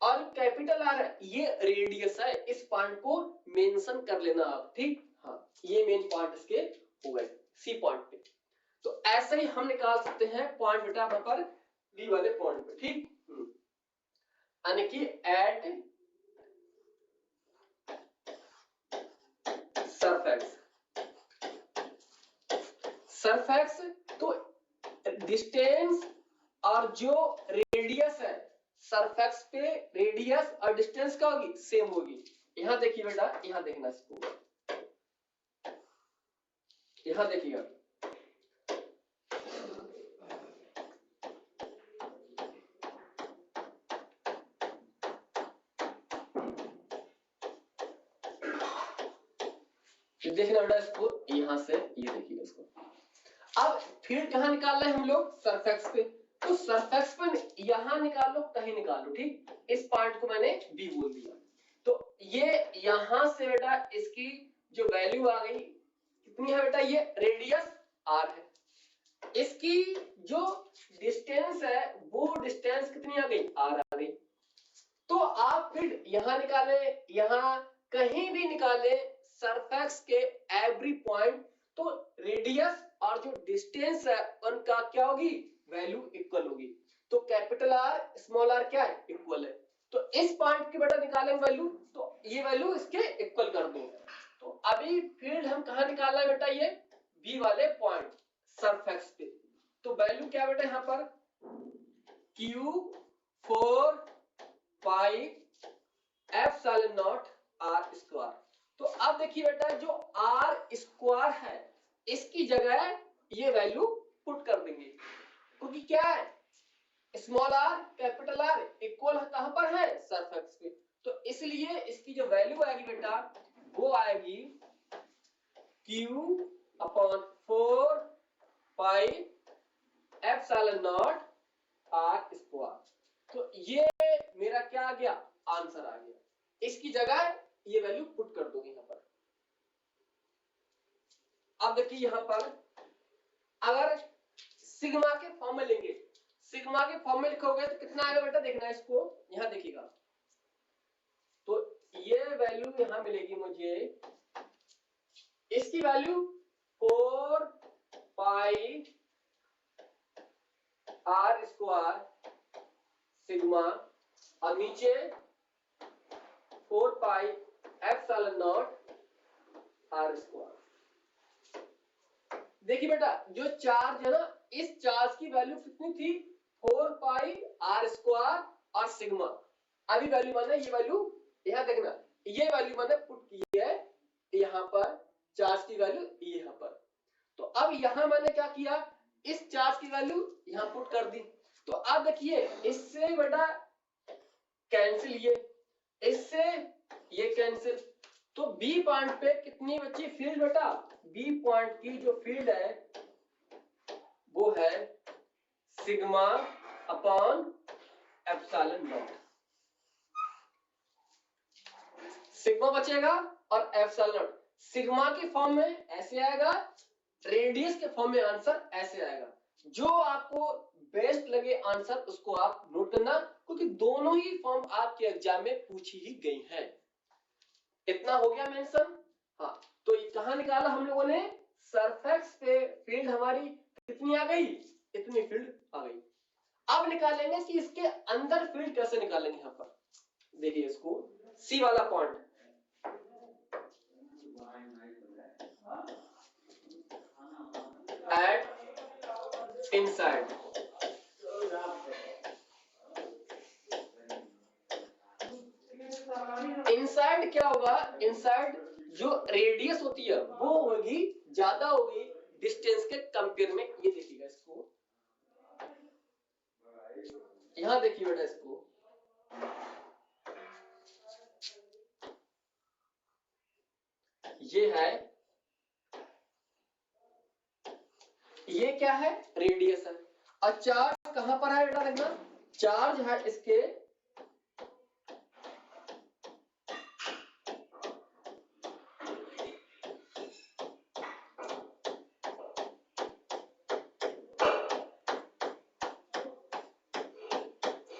और कैपिटल R है ये रेडियस है, इस पॉइंट को मेंशन कर लेना आप, ठीक। हाँ ये मेन पॉइंट इसके हो गए सी पॉइंट पे। तो ऐसे ही हम निकाल सकते हैं पॉइंट बेटा वहां पर बी वाले पॉइंट पे, ठीक। यानी कि एट सरफेस, सरफेस तो डिस्टेंस और जो रेडियस है सरफेस पे रेडियस और डिस्टेंस क्या होगी, सेम होगी। यहां देखिए बेटा, यहां देखना इसको, यहां देखिएगा देखना बेटा इसको, यहां से ये देखिएगा इसको। अब फील्ड कहां निकालना है हम लोग, सरफेस पे, तो सरफेस पे यहां निकाल लो कहीं निकाल लो, ठीक। इस पॉइंट को मैंने बी बोल दिया, तो ये यहां से बेटा इसकी जो वैल्यू आ गई कितनी है बेटा, ये रेडियस r है, इसकी जो डिस्टेंस है वो डिस्टेंस कितनी आ गई, r आ गई। तो आप फिर यहां निकाले, यहां कहीं भी निकाले सरफेस के एवरी पॉइंट, तो रेडियस और जो डिस्टेंस है उनका क्या होगी, वैल्यू इक्वल होगी। तो कैपिटल R स्मॉल r क्या है, इक्वल है। तो इस पॉइंट की बेटा निकालेंगे वैल्यू, तो ये वैल्यू इसके इक्वल कर दो। तो अभी फील्ड हम कहां निकालना है बेटा, ये बी वाले पॉइंट सरफेस पे। तो वैल्यू क्या बेटा यहां पर Q 4 pi epsilon not R square. तो अब देखिए बेटा जो R स्क्वायर है इसकी जगह ये वैल्यू पुट कर देंगे, क्योंकि क्या है small r capital R equal कहां पर है, सरफेस पे। तो इसलिए इसकी जो वैल्यू आएगी बेटा वो आएगी Q upon 4 pi epsilon not R square. तो ये मेरा क्या आ गया, आंसर आ गया। इसकी जगह ये वैल्यू पुट कर दोगे यहां पर। अब देखिए यहां पर अगर सिग्मा के फॉर्म में लेंगे, सिग्मा के फॉर्म में लिखोगे तो कितना आएगा बेटा, देखना इसको, यहां देखिएगा। तो ये वैल्यू यहां मिलेगी मुझे, इसकी वैल्यू 4 पाई R स्क्वायर सिग्मा और नीचे 4 pi epsilon not R square. देखिए बेटा जो चार्ज है ना, इस चार्ज की वैल्यू कितनी थी, 4 पाई R स्क्वायर और सिग्मा। अभी वैल्यू मैंने ये वैल्यू यहां देखना, ये वैल्यू मैंने पुट की है यहां पर, चार्ज की वैल्यू यहां पर। तो अब यहां मैंने क्या किया, इस चार्ज की वैल्यू यहां पुट कर दी। तो अब देखिए इससे बेटा कैंसिल, ये इससे ये कैंसिल, तो बी पॉइंट पे कितनी बची फील्ड बेटा, बी पॉइंट की जो फील्ड है वो है sigma upon epsilon not. Sigma बचेगा और एप्सिलॉन नॉट, सिग्मा के फॉर्म में ऐसे आएगा, रेडियस के फॉर्म में आंसर ऐसे आएगा। जो आपको बेस्ट लगे आंसर उसको आप नोट करना, क्योंकि दोनों ही फॉर्म आपके एग्जाम में पूछी ही गई हैं। इतना हो गया मेंशन। हाँ, तो कहां निकाला हम लोगों ने, सरफेस पे फील्ड हमारी कितनी आ गई, इतनी फील्ड आ गई। अब निकालेंगे कि इसके अंदर फील्ड कैसे निकालेंगे। यहां पर देखिए इसको, सी वाला पॉइंट, एट इनसाइड, इनसाइड क्या होगा, इनसाइड जो रेडियस होती है वो होगी ज्यादा होगी डिस्टेंस के कंपेयर में। ये देखिएगा इसको, यहां देखिए बेटा इसको, ये है, ये क्या है, रेडियस है। और चार्ज कहां पर है बेटा, देखना चार्ज है इसके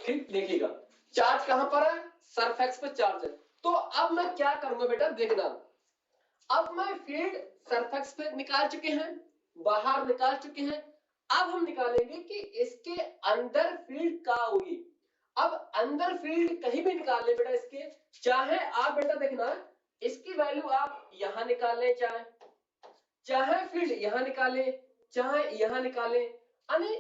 ठीक, देखिएगा चार्ज कहां पर है, सरफेस पे चार्ज है। तो अब मैं क्या करूंगा बेटा, देखना अब मैं फील्ड सरफेस पे निकाल चुके हैं, बाहर निकाल चुके हैं। अब हम निकालेंगे कि इसके अंदर फील्ड कहां होगी। अब अंदर फील्ड कहीं भी निकाल ले बेटा इसके, चाहे आप बेटा देखना इसकी वैल्यू आप यहां निकाल लें, चाहे फील्ड यहां निकाले, चाहे यहां निकाले, यानी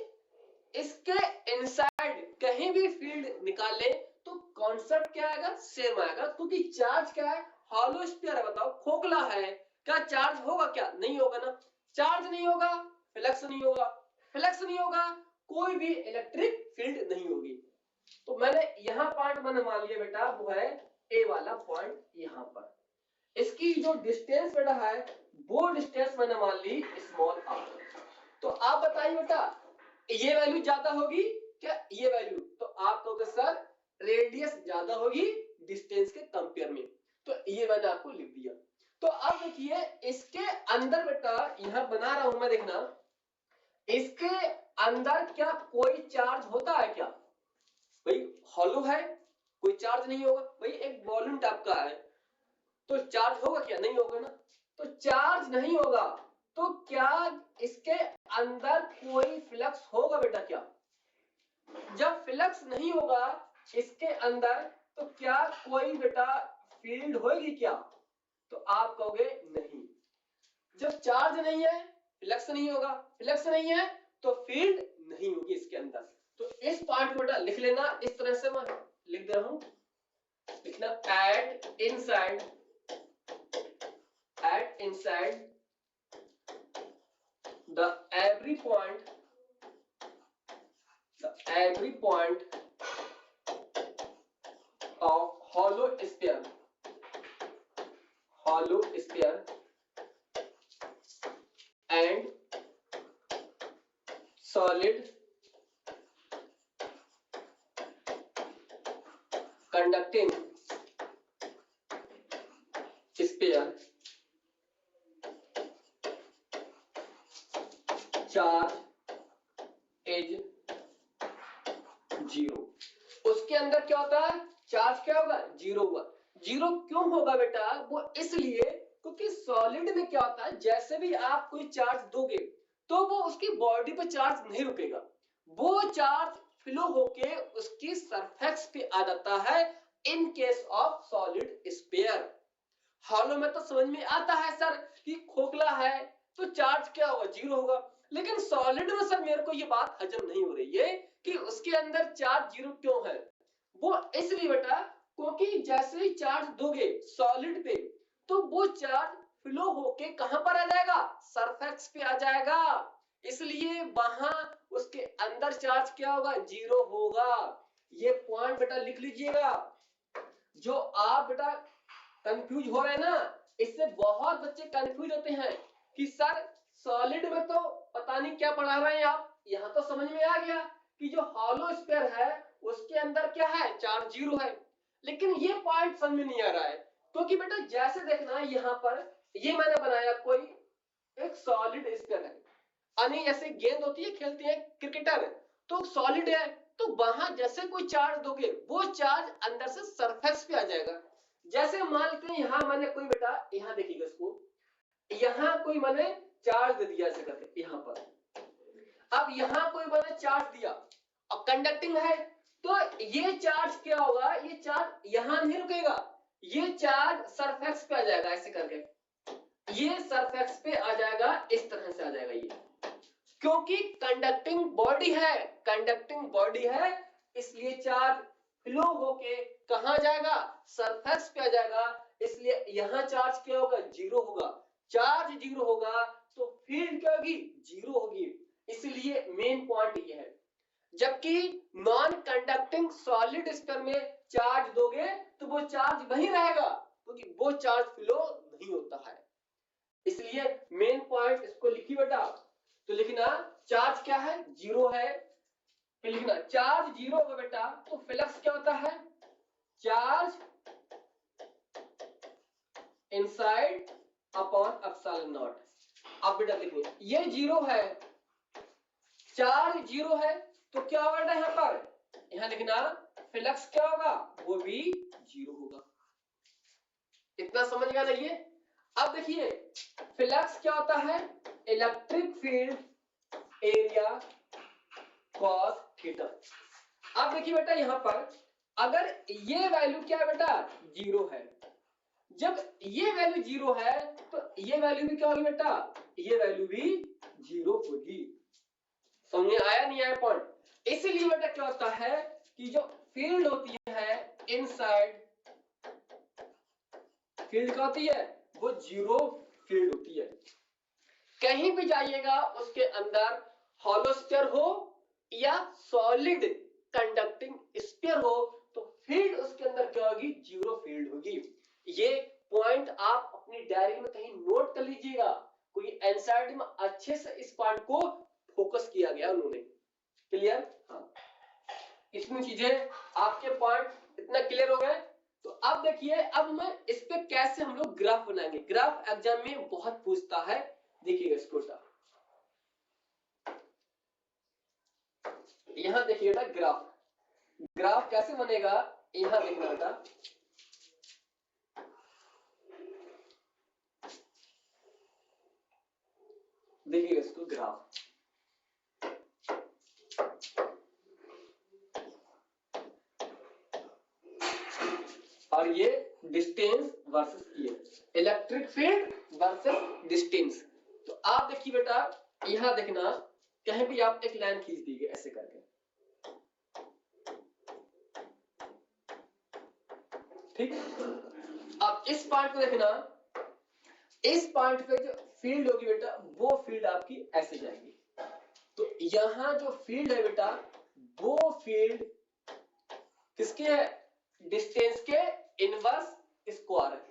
इसके इनसाइड कहीं भी फील्ड निकाले तो कॉन्सेप्ट क्या आएगा, सेम आएगा। क्योंकि चार्ज क्या है, हॉलो स्फीयर है। बताओ खोखला है, क्या चार्ज होगा, क्या नहीं होगा ना। चार्ज नहीं होगा, फ्लक्स नहीं होगा, फ्लक्स नहीं होगा, कोई भी इलेक्ट्रिक फील्ड नहीं होगी। तो मैंने यहां पॉइंट मैंने मान लिया बेटा, वो है ए वाला पॉइंट। यहां पर इसकी जो डिस्टेंस बेटा है वो डिस्टेंस मैंने मान ली स्मॉल आर। तो आप बताइए बेटा, ये वैल्यू ज्यादा होगी क्या, ये वैल्यू, तो आप कहोगे सर रेडियस ज्यादा होगी डिस्टेंस के कंपेयर में। तो ये मैंने आपको लिख दिया। तो अब देखिए इसके अंदर बेटा, यहां बना रहा हूं मैं, देखना इसके अंदर क्या कोई चार्ज होता है क्या, भाई हॉलो है, कोई चार्ज नहीं होगा। भाई एक वॉल्यूम टाइप का है, तो चार्ज होगा क्या, नहीं होगा ना। तो चार्ज नहीं होगा तो क्या इसके अंदर कोई फ्लक्स होगा बेटा, क्या, जब फ्लक्स नहीं होगा इसके अंदर तो क्या कोई बेटा फील्ड होगी क्या, तो आप कहोगे नहीं। जब चार्ज नहीं है, फ्लक्स नहीं होगा, फ्लक्स नहीं है तो फील्ड नहीं होगी इसके अंदर। तो इस पार्ट को बेटा लिख लेना, इस तरह से मैं लिख दे रहा हूं, लिखना at inside, at inside the every point of hollow sphere and solid conducting sphere charge is 0। उसके अंदर क्या होता है, चार्ज क्या होगा, 0 होगा। 0 क्यों होगा बेटा, वो इसलिए क्योंकि सॉलिड में क्या होता है, जैसे भी आप कोई चार्ज दोगे तो वो उसकी बॉडी पे चार्ज नहीं रुकेगा, वो चार्ज फ्लो होके उसकी सरफेस पे आ जाता है in case of solid sphere. Hollow में तो समझ में आता है सर कि खोखला है तो चार्ज क्या होगा, 0 होगा। लेकिन सॉलिड में सर मेरे को ये बात हजम नहीं हो रही है कि उसके अंदर चार्ज 0 क्यों है। वो इसलिए बेटा क्योंकि जैसे ही चार्ज दोगे सॉलिड पे तो वो चार्ज फ्लो होके कहां पर आ जाएगा, सरफेस पे आ जाएगा। इसलिए वहां उसके अंदर चार्ज क्या होगा, 0 होगा। ये पॉइंट बेटा लिख लीजिएगा। जो आप बेटा कंफ्यूज हो रहे हैं ना, इससे बहुत बच्चे कंफ्यूज होते हैं कि सर सॉलिड में तो पता नहीं क्या पढ़ा रहे हैं आप। यहां तो समझ में आ गया कि जो हॉलो स्फीयर है उसके अंदर क्या है, चार्ज 0 है। लेकिन ये पॉइंट समझ में नहीं आ रहा है क्योंकि बेटा जैसे देखना यहाँ पर ये मैंने बनाया कोई एक सॉलिड स्फीयर है, यानी जैसे गेंद होती है खेलते हैं क्रिकेटर, तो सॉलिड है, तो वहां जैसे कोई चार्ज दोगे वो चार्ज अंदर से सरफेस पे आ जाएगा। जैसे मान लेते हैं यहाँ मैंने कोई बेटा, यहाँ देखिएगा इसको, यहाँ कोई मैंने चार्ज दे दिया ऐसे करके यहाँ पर, अब यहाँ कोई मैंने चार्ज दिया और कंडक्टिंग है, तो ये चार्ज क्या होगा, ये चार्ज यहाँ नहीं रुकेगा, ये चार्ज सरफेस पे आ जाएगा ऐसे करके, ये सरफेस पे आ जाएगा, इस तरह से आ जाएगा ये, क्योंकि कंडक्टिंग बॉडी है, कंडक्टिंग बॉडी है, इसलिए चार्ज फ्लो होके कहां जाएगा, सरफेस पे आ जाएगा, इसलिए यहां चार्ज क्या होगा, जीरो होगा, चार्ज जीरो होगा तो फील्ड क्या होगी, जीरो होगी, इसलिए मेन पॉइंट ये है। जबकि नॉन कंडक्टिंग सॉलिड स्फीयर में चार्ज दोगे तो वो चार्ज वहीं रहेगा, क्योंकि वो चार्ज फ्लो नहीं होता है, इसलिए मेन पॉइंट इसको लिखिए बेटा, तो लिखना चार्ज क्या है, जीरो है, फिर लिखना चार्ज जीरो होगा बेटा, तो फ्लक्स क्या होता है, charge inside upon epsilon not. अब बेटा लिखिए ये जीरो है, चार्ज जीरो है, तो क्या होगा बेटा यहाँ पर, यहाँ लिखना फ्लक्स क्या होगा, वो भी जीरो होगा। इतना समझ गया ना ये। अब देखिए फ्लक्स क्या होता है, electric field area cos theta. अब देखिए बेटा यहाँ पर अगर ये वैल्यू क्या है बेटा, जीरो है, जब ये वैल्यू जीरो है तो ये वैल्यू भी क्या होगी बेटा, ये वैल्यू भी जीरो होगी। समझ आया नहीं आया पॉइंट? इसीलिए बेटा क्या होता है कि जो फील्ड होती है इनसाइड, फील्ड क्या होती है, वो जीरो फील्ड होती है। कहीं भी जाइएगा उसके अंदर हॉलो स्फीयर हो या सॉलिड कंडक्टिंग स्फीयर हो तो फील्ड उसके अंदर क्या होगी, जीरो फील्ड होगी। ये पॉइंट आप अपनी डायरी में कहीं नोट कर लीजिएगा, कोई एनसीईआरटी में अच्छे से इस पॉइंट को फोकस किया गया उन्होंने। क्लियर? हाँ, इतनी चीजें आपके पॉइंट इतना क्लियर हो गए। तो अब देखिए अब मैं इस पे कैसे हम लोग ग्राफ बनाएंगे, ग्राफ एग्जाम में बहुत पूछता है, देखिएगा इसको। यहां देखिए बेटा ग्राफ, ग्राफ कैसे बनेगा, यहां देखना बेटा, देखिए इसको ग्राफ, और ये डिस्टेंस वर्सेस ये इलेक्ट्रिक फील्ड वर्सेस डिस्टेंस। तो आप देखिए बेटा यहां देखना, कहीं भी आप एक लाइन खींच दीजिए ऐसे करके, ठीक। अब इस पॉइंट को देखना, इस पॉइंट पे जो फील्ड होगी बेटा वो फील्ड आपकी ऐसे जाएगी, तो यहां जो फील्ड है बेटा वो फील्ड किसके है, डिस्टेंस के इनवर्स स्क्वायर है।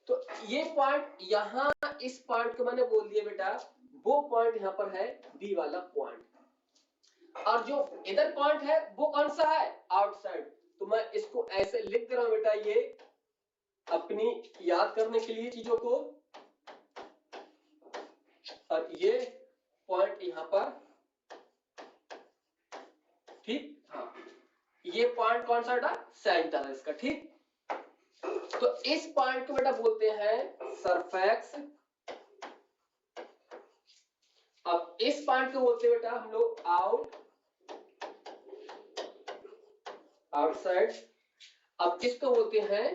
तो ये पॉइंट यहां, इस पॉइंट को मैंने बोल दिया बेटा, वो पॉइंट यहां पर है बी वाला पॉइंट, और जो इधर पॉइंट है वो कौन सा है, आउटसाइड। तो मैं इसको ऐसे लिख दे रहा हूं बेटा, ये अपनी याद करने के लिए चीजों को, और ये पॉइंट यहां पर, ठीक। हाँ, ये पॉइंट कौन सा बेटा, सेंटर है इसका, ठीक। तो इस पॉइंट को बेटा बोलते हैं सरफेक्स। अब इस पॉइंट को बोलते हैं बेटा हम लोग आउटसाइड। अब किसको बोलते हैं,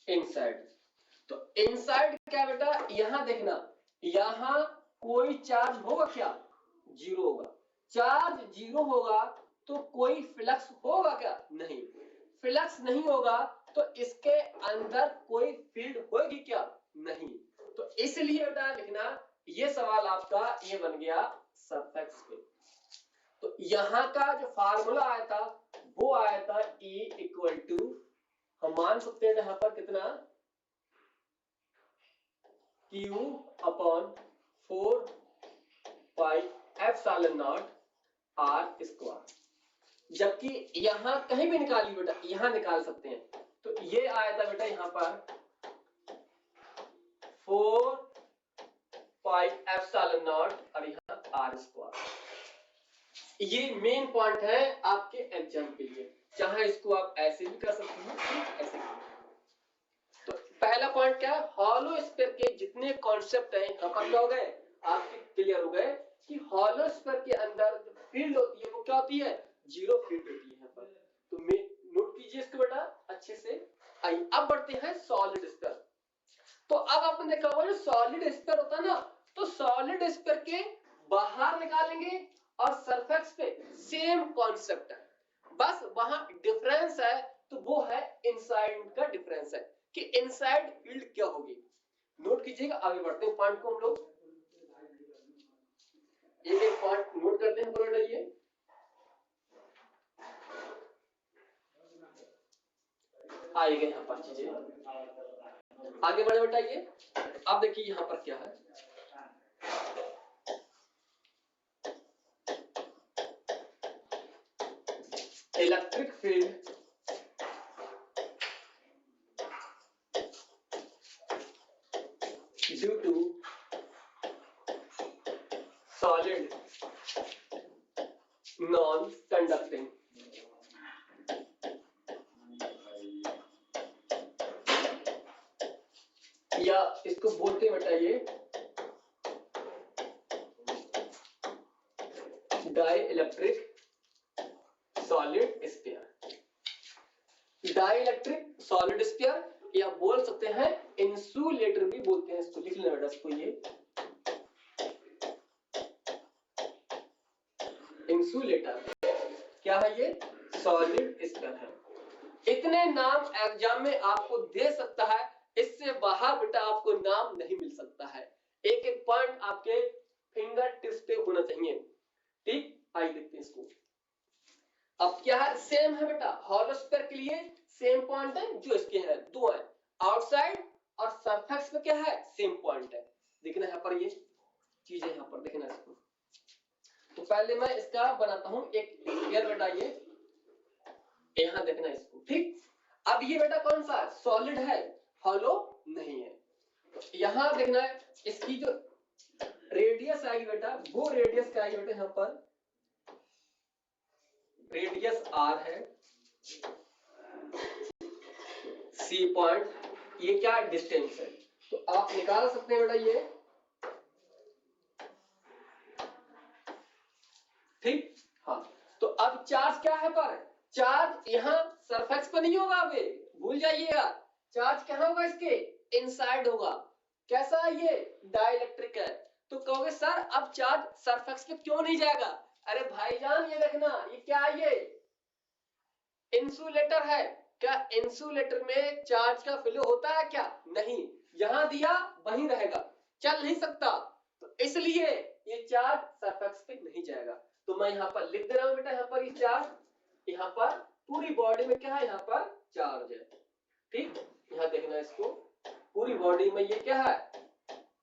इनसाइड। तो इनसाइड क्या बेटा, यहां देखना, यहां कोई चार्ज होगा क्या, जीरो होगा, चार्ज जीरो होगा तो कोई फ्लक्स होगा क्या, नहीं, फ्लक्स नहीं होगा तो इसके अंदर कोई फील्ड होगी क्या, नहीं। तो इसलिए बेटा लिखना, ये सवाल आपका ये बन गया सरफेक्स पे। तो यहां का जो फार्मूला आया था वो आया था E इक्वल टू, हम मान सकते हैं यहां पर कितना, Q upon 4 pi epsilon not R square. जबकि यहां कहीं भी निकालिए बेटा, यहां निकाल सकते हैं, तो ये आया था बेटा यहां पर 4 पाई एप्सिलॉन नॉट और यहाँ आर स्क्वायर। ये मेन पॉइंट है आपके एग्जाम के लिए, चाहे इसको आप ऐसे भी कर सकते हैं, ऐसे भी। तो पहला पॉइंट क्या है, हॉलो स्फीयर के जितने कॉन्सेप्ट हैं यहाँ पर क्या हो गए, आपके क्लियर हो गए कि हॉलो स्फीयर के अंदर जो फील्ड होती है वो क्या होती है, जीरो फील्ड होती है यहाँ पर। तो नोट कीजिए इसको बेटा अच्छे से। आइए अब बढ़ते हैं सॉलिड स्फीयर। तो अब आपने देखा होगा जो सॉलिड स्फीयर होता है ना, तो सॉलिड स्फीयर के बाहर निकालेंगे और सरफेस पे सेम कॉन्सेप्ट है, बस वहां डिफरेंस है, तो वो है इनसाइड का डिफरेंस है कि इनसाइड फील्ड क्या होगी। नोट कीजिएगा, आगे बढ़ते हैं पॉइंट को हम लोग एक एक पॉइंट नोट करते हैं। पूरा ये आएगा यहाँ पर चीजें आगे बढ़े बेटा। ये अब देखिए यहाँ पर क्या है, electric field due to solid non conducting या इसको बोलते हैं बेटा ये dielectric solid sphere. Dielectric solid sphere या बोल सकते हैं इंसुलेटर भी बोलते हैं, इसको लिख लेना बेटा इसको, ये इंसुलेटर क्या है, ये सॉलिड स्फीयर है। इतने नाम एग्जाम में आपको दे सकता है, इससे बाहर बेटा आपको नाम नहीं मिल सकता है। एक एक पॉइंट आपके फिंगर टिप्स पे होना चाहिए, ठीक। आइए देखते हैं इसको। अब क्या है, सेम है बेटा, हॉलो स्फीयर के लिए सेम पॉइंट है जो इसके हैं, दो है, आउटसाइड और सरफेस पे क्या है, सेम पॉइंट है। देखना यहाँ पर ये चीजें यहाँ पर देखना इसको। तो पहले मैं इसका बनाता हूं एक स्फीयर बेटा, ये यहाँ देखना इसको, ठीक। अब ये बेटा कौन सा सॉलिड है, हॉलो नहीं है। तो यहाँ देखना है इसकी जो रेडियस आएगी बेटा, वो रेडियस क्या आएगी बेटा, यहाँ पर रेडियस आर है, सी पॉइंट, ये क्या डिस्टेंस है। तो आप निकाल सकते हैं बेटा ये, ठीक। हाँ, तो अब चार्ज क्या है पर, चार्ज यहाँ सरफेस पर नहीं होगा, अबे भूल जाइएगा, चार्ज कहाँ होगा, इसके इनसाइड होगा। कैसा है ये, डाइलेक्ट्रिक है। तो कहोगे सर अब चार्ज सरफेस पे क्यों नहीं जाएगा, अरे भाईजान ये देखना, ये क्या है, ये इंसुलेटर है। क्या इंसुलेटर में चार्ज का फ्लो होता है क्या, नहीं, यहां दिया वहीं रहेगा, चल नहीं सकता, तो इसलिए ये चार्ज सरफेस पे नहीं जाएगा। तो मैं यहाँ पर लिख दे रहा हूं बेटा, यहाँ पर ये चार्ज, यहाँ पर पूरी बॉडी में क्या है, यहाँ पर चार्ज है, ठीक। यहाँ देखना इसको, पूरी बॉडी में ये क्या है,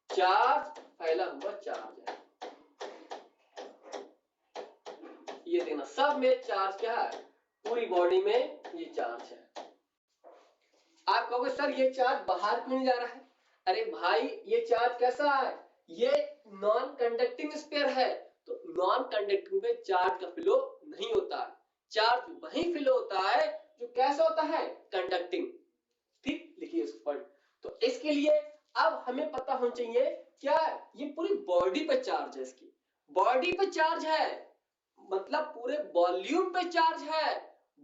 चार्ज फैला हुआ चार्ज है, ये देखना सब में चार्ज क्या है, पूरी बॉडी में ये चार्ज है। आप कहोगे सर ये चार्ज बाहर क्यों नहीं जा रहा है, अरे भाई ये चार्ज कैसा है, ये नॉन कंडक्टिंग स्फीयर है, तो नॉन कंडक्टिंग में चार्ज का फ्लो नहीं होता है, चार्ज वहीं फ्लो होता है जो कैसा होता है, कंडक्टिंग, ठीक। लिखिए इस पॉइंट। तो इसके लिए अब हमें पता होना चाहिए क्या, ये पूरी बॉडी पे चार्ज है, इसकी बॉडी पे चार्ज है, मतलब पूरे वॉल्यूम पे चार्ज है,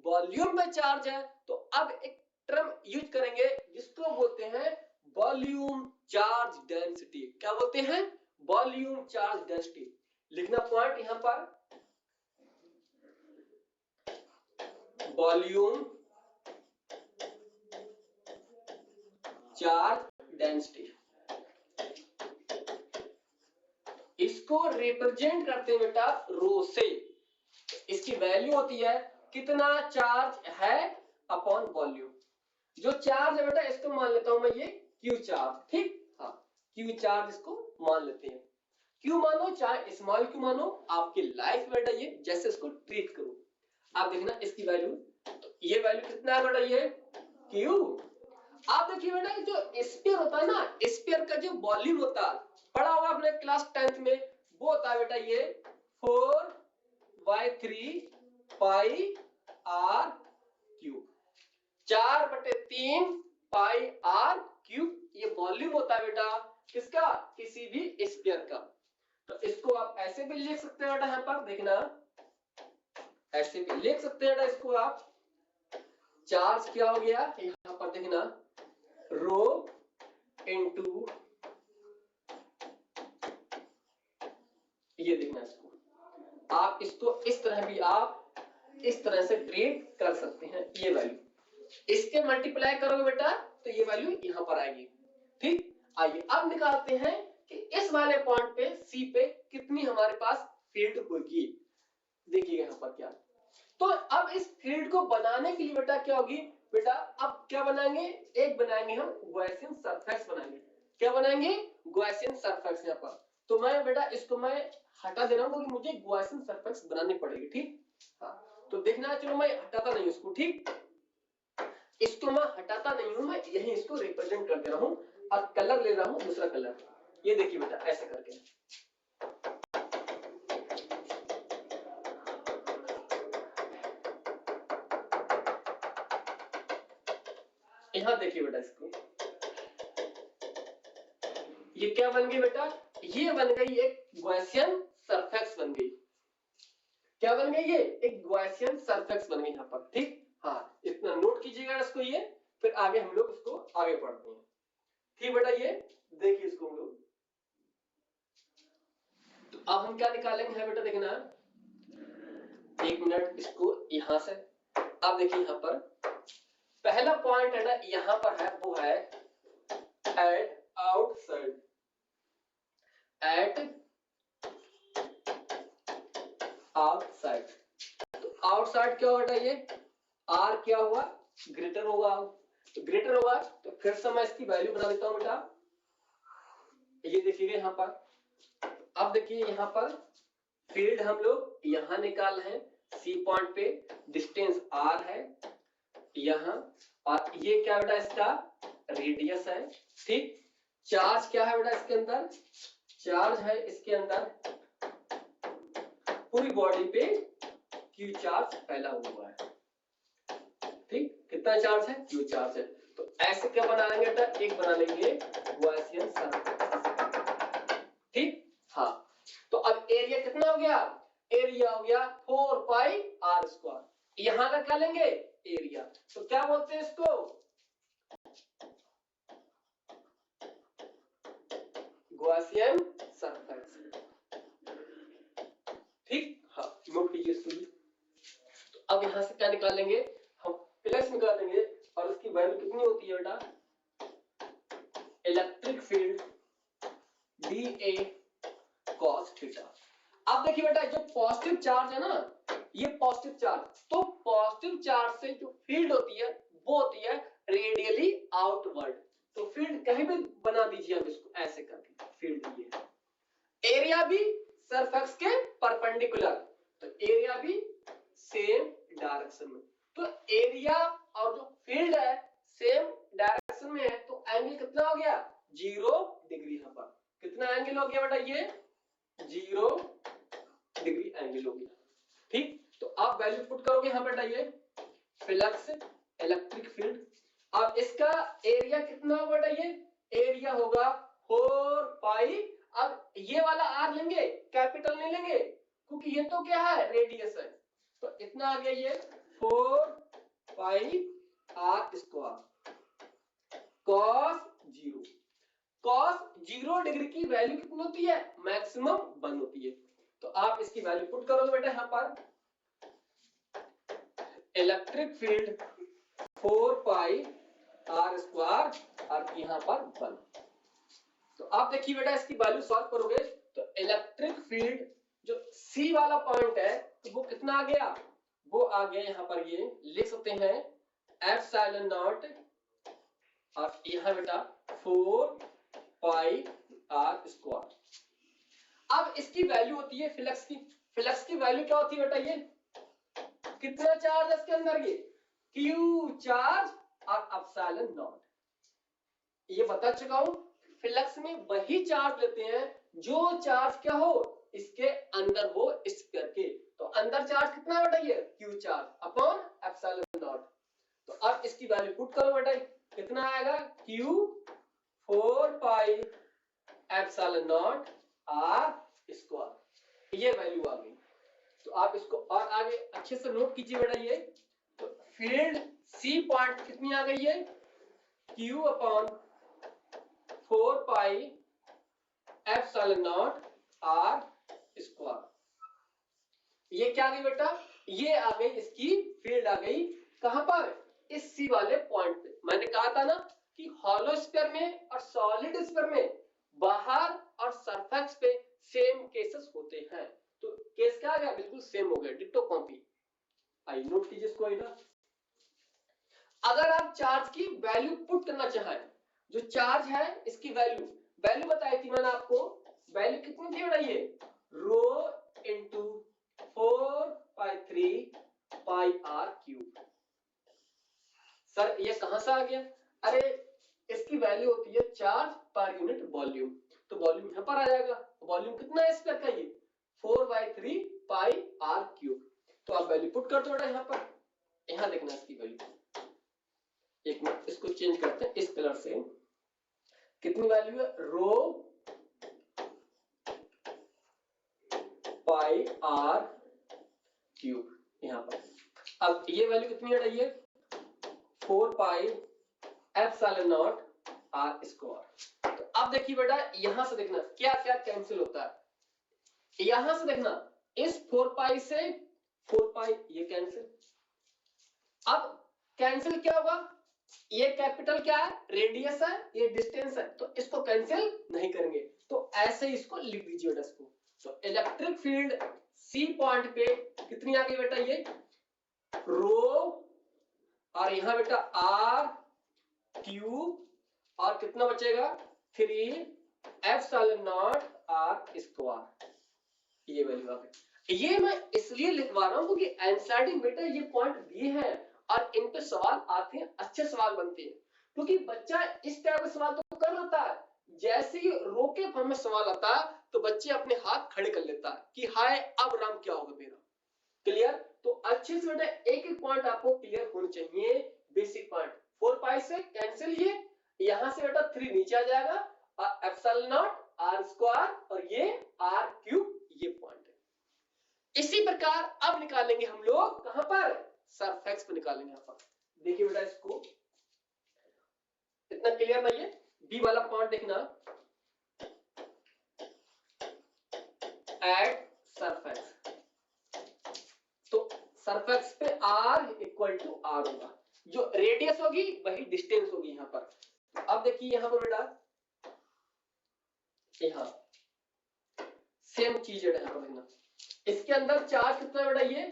वॉल्यूम पे चार्ज है। तो अब एक टर्म यूज करेंगे जिसको बोलते हैं वॉल्यूम चार्ज डेंसिटी। क्या बोलते हैं, वॉल्यूम चार्ज डेंसिटी। लिखना पॉइंट यहां पर, वॉल्यूम चार्ज डेंसिटी, इसको रिप्रेजेंट करते हैं बेटा रो से। इसकी वैल्यू होती है कितना चार्ज है अपॉन वॉल्यूम। जो चार्ज है बेटा इसको मान लेता हूं मैं ये क्यू चार्ज, ठीक। हाँ, क्यू चार्ज इसको मान लेते हैं, क्यू मानो चाहे स्मॉल क्यू मानो, आपकी लाइफ बेटा ये जैसे इसको ट्रीट करो। आप देखना इसकी वैल्यू, तो ये वैल्यू कितना है बेटा, ये क्यू। आप देखिए बेटा जो स्फीयर होता है ना, स्फीयर का जो वॉल्यूम होता है, पढ़ा होगा आपने क्लास 10th में, वो होता है बेटा ये 4/3 pi r cube, 4/3 pi r cube, ये वॉल्यूम होता है बेटा किसका, किसी भी स्फीयर का। तो इसको आप ऐसे भी लिख सकते हैं बेटा, यहाँ पर देखना, ऐसे भी लिख सकते हैं बेटा इसको आप, चार्ज क्या हो गया यहाँ पर देखना, रो इनटू, ये देखना इसको, आप इसको इस तरह भी आप इस तरह से ट्रीट कर सकते हैं। ये वैल्यू इसके मल्टीप्लाई करोगे बेटा तो ये वैल्यू यहां पर आएगी। ठीक, आइए अब निकालते हैं कि इस वाले पॉइंट पे सी पे कितनी हमारे पास फील्ड होगी। देखिए यहां पर क्या, तो अब इस फील्ड को बनाने के लिए बेटा क्या होगी, बेटा अब क्या बनाएंगे, एक बनाएंगे हम गॉसियन सरफेस बनाएंगे। क्या बनाएंगे, गॉसियन सरफेस। यहाँ पर तो मैं बेटा इसको मैं हटा दे रहा हूं क्योंकि मुझे गॉसियन सरफेस बनानी पड़ेगी। ठीक, हाँ तो देखना, चलो मैं हटाता नहीं उसको, ठीक, इसको मैं हटाता नहीं हूं, मैं यही इसको रिप्रेजेंट कर दे रहा हूं और कलर ले रहा हूं दूसरा कलर। ये देखिए बेटा ऐसे करके, यहां देखिए बेटा इसको, ये क्या बन गई बेटा, ये बन गई एक गॉसियन सरफेस बन गई। क्या बन गई, ये एक गॉसियन सरफेस बन गई यहाँ पर। ठीक, हाँ इतना नोट कीजिएगा इसको, ये फिर आगे हम लोग इसको आगे पढ़ते हैं। ठीक बेटा, ये देखिए इसको हम लोग, तो अब हम क्या निकालेंगे है बेटा, देखना एक मिनट इसको यहां से, अब देखिए यहां पर पहला पॉइंट है ना, यहां पर है, वो है एट आउटसाइड, एट आउटसाइड। तो आउटसाइड क्या होगा, ये आर क्या होगा, ग्रेटर होगा, तो ग्रेटर होगा तो फिर से मैं इसकी वैल्यू बना देता हूं बेटा। ये देखिएगा यहाँ पर, अब देखिए यहाँ पर फील्ड हम लोग यहां निकाल रहे हैं, सी पॉइंट पे डिस्टेंस आर है यहां, और ये क्या बेटा इसका रेडियस है। ठीक, चार्ज क्या है बेटा इसके अंदर, चार्ज है इसके अंदर पूरी बॉडी पे क्यू चार्ज फैला हुआ है। ठीक, कितना चार्ज है, क्यू चार्ज है। तो ऐसे क्या बना लेंगे बेटा, एक बना लेंगे गॉसियन सरफेस। ठीक, हाँ तो अब एरिया कितना हो गया, एरिया हो गया 4 पाई आर स्क्वायर, यहां का क्या लेंगे एरिया, तो क्या बोलते हैं इसको, गॉसियन सरफेस। ठीक, हाँ नोट कीजिए इसको। तो अब यहां से क्या निकालेंगे, हम फ्लक्स निकालेंगे और उसकी वैल्यू कितनी होती है बेटा, electric field D A cos theta. अब देखिए बेटा जो पॉजिटिव चार्ज है ना, ये पॉजिटिव चार्ज, तो पॉजिटिव चार्ज से जो फील्ड होती है वो होती है रेडियली आउटवर्ड। तो फील्ड कहीं भी बना दीजिए आप इसको ऐसे करके, फील्ड ये एरिया भी सरफेस के परपेंडिकुलर, तो एरिया भी सेम डायरेक्शन में, तो एरिया और जो फील्ड है सेम डायरेक्शन में है, तो एंगल कितना हो गया 0 डिग्री। यहाँ पर कितना एंगल हो गया बेटा, ये 0 डिग्री एंगल हो गया। ठीक, तो आप वैल्यू पुट करोगे यहाँ बेटा, ये फ्लक्स इलेक्ट्रिक फील्ड, अब इसका एरिया कितना होगा बेटा, ये एरिया होगा 4 पाई, अब ये वाला आर लेंगे, कैपिटल नहीं लेंगे क्योंकि ये तो क्या है रेडियस है, तो इतना आ गया ये 4 pi r square cos 0, cos 0 degree की वैल्यू कितनी होती है, मैक्सिमम 1 होती है। तो आप इसकी वैल्यू पुट करोगे बेटा यहाँ पर, electric field 4 pi r square और यहाँ पर 1। तो आप देखिए बेटा इसकी वैल्यू सॉल्व करोगे तो इलेक्ट्रिक फील्ड जो सी वाला पॉइंट है तो वो कितना आ गया, वो आ गया यहाँ पर, ये लिख सकते हैं एप्सिलॉन नॉट और यहाँ बेटा 4 पाई आर स्क्वायर। अब इसकी वैल्यू होती है फ्लक्स की, फ्लक्स की वैल्यू क्या होती है बेटा, ये कितना चार्ज है इसके अंदर, ये क्यू चार्ज और एप्सिलॉन नॉट। ये बता चुका हूं, फ्लक्स में वही चार्ज लेते हैं जो चार्ज क्या हो, इसके अंदर हो स्फीयर के। तो अंदर चार्ज कितना बेटा, ये q charge upon epsilon naught. तो अब इसकी वैल्यू पुट करो बेटा, कितना आएगा, q 4 pi epsilon naught r square, ये वैल्यू आ गई। तो आप इसको और आगे अच्छे से नोट कीजिए बेटा। ये तो फील्ड सी पॉइंट कितनी आ गई है, q upon 4 pi epsilon naught r square. ये क्या आ गई बेटा, ये आ गई इसकी फील्ड आ गई कहां पर, इस सी वाले पॉइंट पे। मैंने कहा था ना कि हॉलो स्फीयर में और सॉलिड स्फीयर में बाहर और सरफेस पे सेम केसेस होते हैं। तो केस क्या आ गया, बिल्कुल सेम हो गया, डिट्टो कॉपी। आई नोट कीजिए इसको इधर। अगर आप चार्ज की वैल्यू पुट करना चाहें, जो चार्ज है इसकी वैल्यू बताई थी मैंने आपको, वैल्यू कितनी थी बेटा, ये rho into 4/3 pi r cube. Sir ये कहां से आ गया, अरे इसकी वैल्यू होती है चार्ज पर यूनिट वॉल्यूम। तो वॉल्यूम यहां पर आ जाएगा, वॉल्यूम कितना है इसका का, ये 4/3 पाई आर क्यूब। तो आप वैल्यू पुट कर दो बेटा यहां पर। यहां देखना इसकी वैल्यू, एक मिनट इसको चेंज करते हैं इस कलर से। कितनी वैल्यू है, रो पाई आर क्यूब यहां पर। अब ये वैल्यू कितनी है, ये 4 pi epsilon naught r square. तो अब देखिए बेटा, यहां से देखना क्या क्या कैंसिल होता है। यहां से देखना, इस 4 पाई से 4 पाई ये कैंसिल। अब कैंसिल क्या होगा, ये कैपिटल क्या है, रेडियस है, ये डिस्टेंस है, तो इसको कैंसिल नहीं करेंगे। तो ऐसे इसको लिख दीजिए बेटा इसको। तो इलेक्ट्रिक फील्ड सी पॉइंट पे कितनी आ गई बेटा, ये रो, और यहां बेटा आर क्यूब, और कितना बचेगा 3 एप्सिलॉन नॉट आर स्क्वायर। ये वैल्यू आ गई। ये मैं इसलिए लिखवा रहा हूं क्योंकि एनसीईआरटी बेटा ये पॉइंट दिए हैं और इन पे सवाल आते हैं, अच्छे सवाल बनते हैं। क्योंकि बच्चा इस टाइप के सवाल तो कर लेता है, जैसे ही रो के फॉर्म में सवाल आता है तो बच्चे अपने हाथ खड़े कर लेता है कि हाय अब राम क्या होगा मेरा। क्लियर, तो अच्छे से बेटा एक एक पॉइंट आपको क्लियर होने चाहिए, बेसिक पॉइंट। 4 पाई से कैंसिल, ये यहां से बेटा 3 नीचे आ जाएगा, और एप्सिलॉन नॉट आर स्क्वायर, और ये आर क्यूब, ये पॉइंट है। इसी प्रकार अब निकालेंगे हम लोग कहां पर, सरफेस पे निकालेंगे यहां पर। देखिए बेटा इसको, इतना क्लियर नहीं है, बी वाला पॉइंट देखना, एट सरफेस। तो सरफेस पे r इक्वल टू आर होगा, जो रेडियस होगी वही डिस्टेंस होगी यहां पर। तो अब देखिए यहां पर बेटा, यहां सेम चीज है यहां पर देखना, इसके अंदर चार्ज कितना है बेटा, ये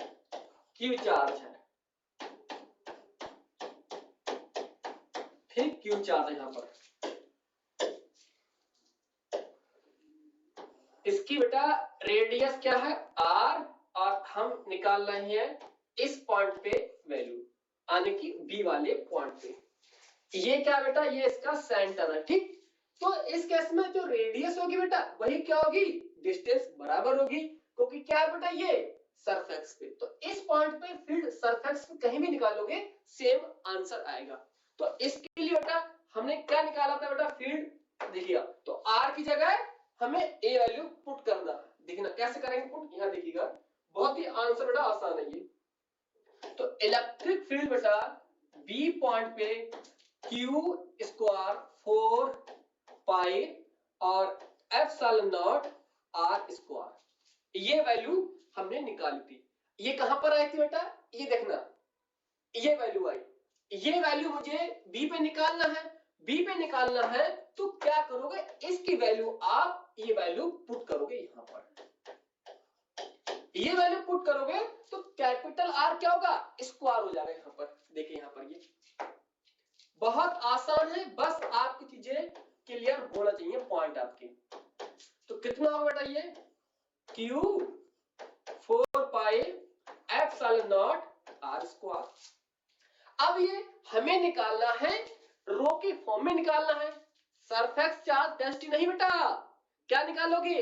क्यू चार्ज है, ठीक क्यू चार्ज है यहां पर। इसकी बेटा रेडियस क्या है r, और हम निकाल रहे हैं इस पॉइंट पे वैल्यू, यानी कि बी वाले पॉइंट पे। ये क्या बेटा, ये इसका सेंटर है, ठीक। तो इस केस में जो रेडियस होगी बेटा वही क्या होगी, डिस्टेंस बराबर होगी, क्योंकि क्या है बेटा, ये सरफेस पे। तो इस पॉइंट पे फील्ड सरफेस पे कहीं भी निकालोगे सेम आंसर आएगा। तो इसके लिए बेटा हमने क्या निकाला था बेटा, फील्ड देखिएगा। तो r की जगह हमें a वैल्यू पुट करना है, देखना कैसे करेंगे पुट, यहां देखिएगा, बहुत ही आंसर बेटा आसान है ये। तो इलेक्ट्रिक फील्ड बेटा बी पॉइंट पे क्यू स्क्वायर 4 पाई और एप्सिलॉन नॉट आर स्क्वायर, ये वैल्यू हमने निकाली थी। ये कहां पर आई थी बेटा, ये देखना, ये वैल्यू आई। ये वैल्यू मुझे बी पे निकालना है, बी पे निकालना है तो क्या करोगे, इसकी वैल्यू आप ये वैल्यू पुट करोगे यहां पर। ये वैल्यू पुट करोगे तो कैपिटल आर क्या होगा, स्क्वायर हो जाएगा यहां पर। देखिए यहां पर ये बहुत आसान है, बस आपकी चीजें क्लियर होना चाहिए पॉइंट आपके। तो कितना होगा बेटा, ये q 4 pi epsilon naught r square. अब ये हमें निकालना है रो के फॉर्म में निकालना है, सरफेस चार्ज डेंसिटी नहीं बेटा, क्या निकालोगे,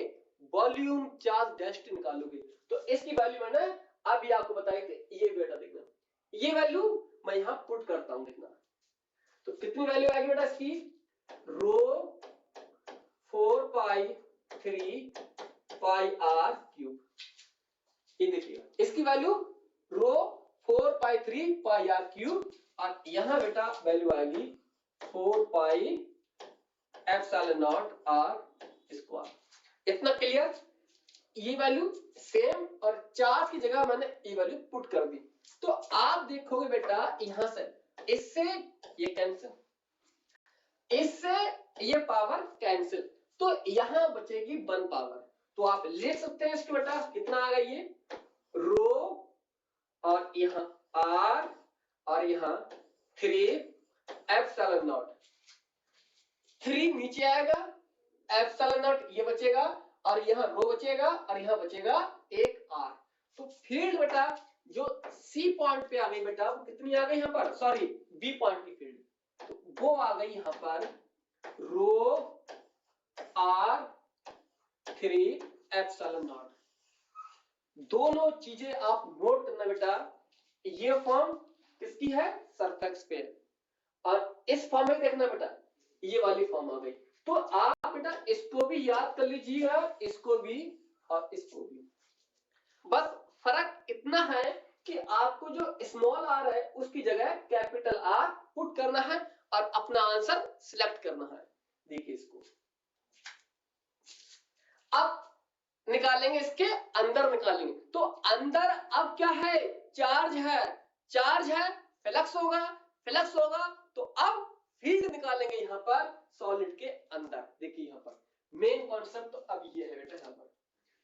वॉल्यूम चार्ज डेंसिटी निकालोगे। तो इसकी वैल्यू मैंने अभी आपको बताई थी, ये बेटा देखना, ये वैल्यू मैं यहां पुट करता हूं, देखना तो कितनी वैल्यू आएगी बेटा इसकी, रो 4 पाई 3 पाई आर क्यूब, ये देखिएगा इसकी value rho 4 pi 3 pi r cube, और यहां बेटा वैल्यू आएगी 4 pi epsilon naught r square. इतना क्लियर, ये वैल्यू सेम और चार्ज की जगह मैंने ये वैल्यू पुट कर दी। तो आप देखोगे बेटा यहां से, इससे ये कैंसिल, इससे ये पावर कैंसिल, तो यहां बचेगी 1 पावर। तो आप लिख सकते हैं इसके बेटा कितना आ गया, ये रो और यहां आर और यहां 3 एप्सिलॉन नॉट, 3 नीचे आएगा, एप्सिलॉन नॉट ये बचेगा, और यहां रो बचेगा, और यहां बचेगा एक आर। तो फील्ड बेटा जो सी पॉइंट पे आ गई बेटा, वो कितनी आ गई यहां पर, सॉरी बी पॉइंट की फील्ड, तो वो आ गई यहां पर रो आर 3 एप्सिलॉन नॉट। दोनों चीजें आप नोट करना बेटा, ये फॉर्म किसकी है, सरफेस पे, और इस फॉर्म में देखना बेटा ये वाली फॉर्म आ गई। तो आप बेटा इसको भी याद कर लीजिएगा, इसको भी और इसको भी, बस फर्क इतना है कि आपको जो स्मॉल आर है उसकी जगह कैपिटल आर पुट करना है और अपना आंसर सिलेक्ट करना है। देखिए इसको अब निकालेंगे, इसके अंदर निकालेंगे, तो अंदर अब क्या है, चार्ज है, चार्ज है, फ्लक्स होगा, फ्लक्स होगा, तो अब फील्ड निकालेंगे यहां पर सॉलिड के अंदर। देखिए यहां पर मेन कॉन्सेप्ट तो अब ये है बेटा यहां पर,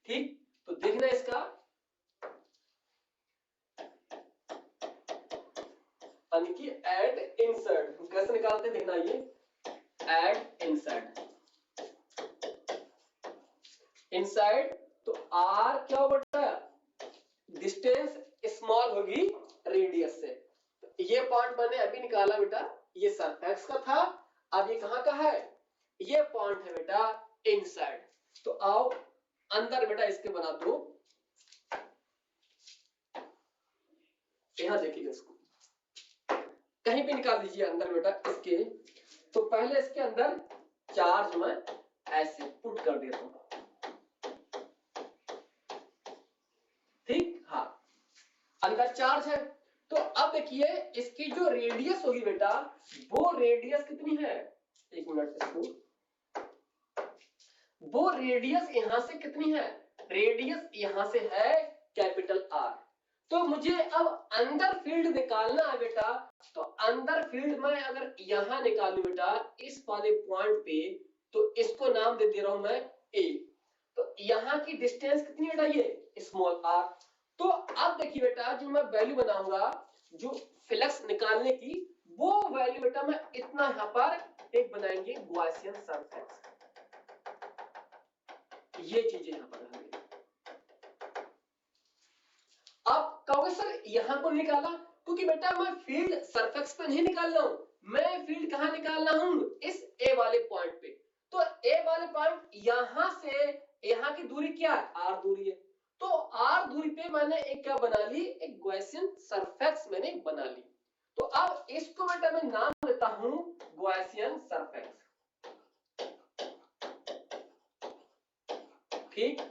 ठीक। तो देखना इसका, यानी कि ऐड इंसर्ट कैसे निकालते हैं, देखना ये ऐड इंसर्ट, इनसाइड तो आर क्या होगा, डिस्टेंस स्मॉल होगी रेडियस से, तो ये पॉइंट मैंने अभी निकाला बेटा, ये सरफेस का था, अब ये कहां का है, ये पॉइंट है बेटा इनसाइड। तो आओ अंदर बेटा इसके बना दो, यहां देखिए इसको कहीं भी निकाल दीजिए अंदर बेटा इसके। तो पहले इसके अंदर चार्ज मैं ऐसे पुट कर देता हूं, ठीक, हाँ अंदर चार्ज है। तो अब देखिए इसकी जो रेडियस होगी बेटा, वो रेडियस कितनी है, एक मिनट इसको, वो रेडियस यहां से कितनी है, रेडियस यहां से है कैपिटल आर। तो मुझे अब अंदर फील्ड निकालना है बेटा, तो अंदर फील्ड में अगर यहां निकालू बेटा इस वाले पॉइंट पे, तो इसको नाम दे दे रहा हूं मैं ए। तो यहां की डिस्टेंस कितनी है बेटा, ये स्मॉल आर। तो अब देखिए बेटा जो मैं वैल्यू बनाऊंगा जो फ्लक्स निकालने की, वो वैल्यू बेटा मैं इतना यहां पर एक बनाएंगे गॉसियन सरफेस, ये चीजें यहां पर हमें। आप कहोगे सर यहां को निकाला, क्योंकि बेटा मैं फील्ड सरफेस पे नहीं निकाल रहा हूं, मैं फील्ड कहां निकाल रहा हूं, इस ए वाले पॉइंट पे। तो ए वाले पॉइंट यहां से यहां की दूरी क्या है, आर दूरी है, तो आर दूरी पे मैंने एक क्या बना ली, एक गॉसियन सरफेस मैंने बना ली। तो अब इसको बेटा मैं नाम देता हूं गॉसियन सरफेस, ठीक,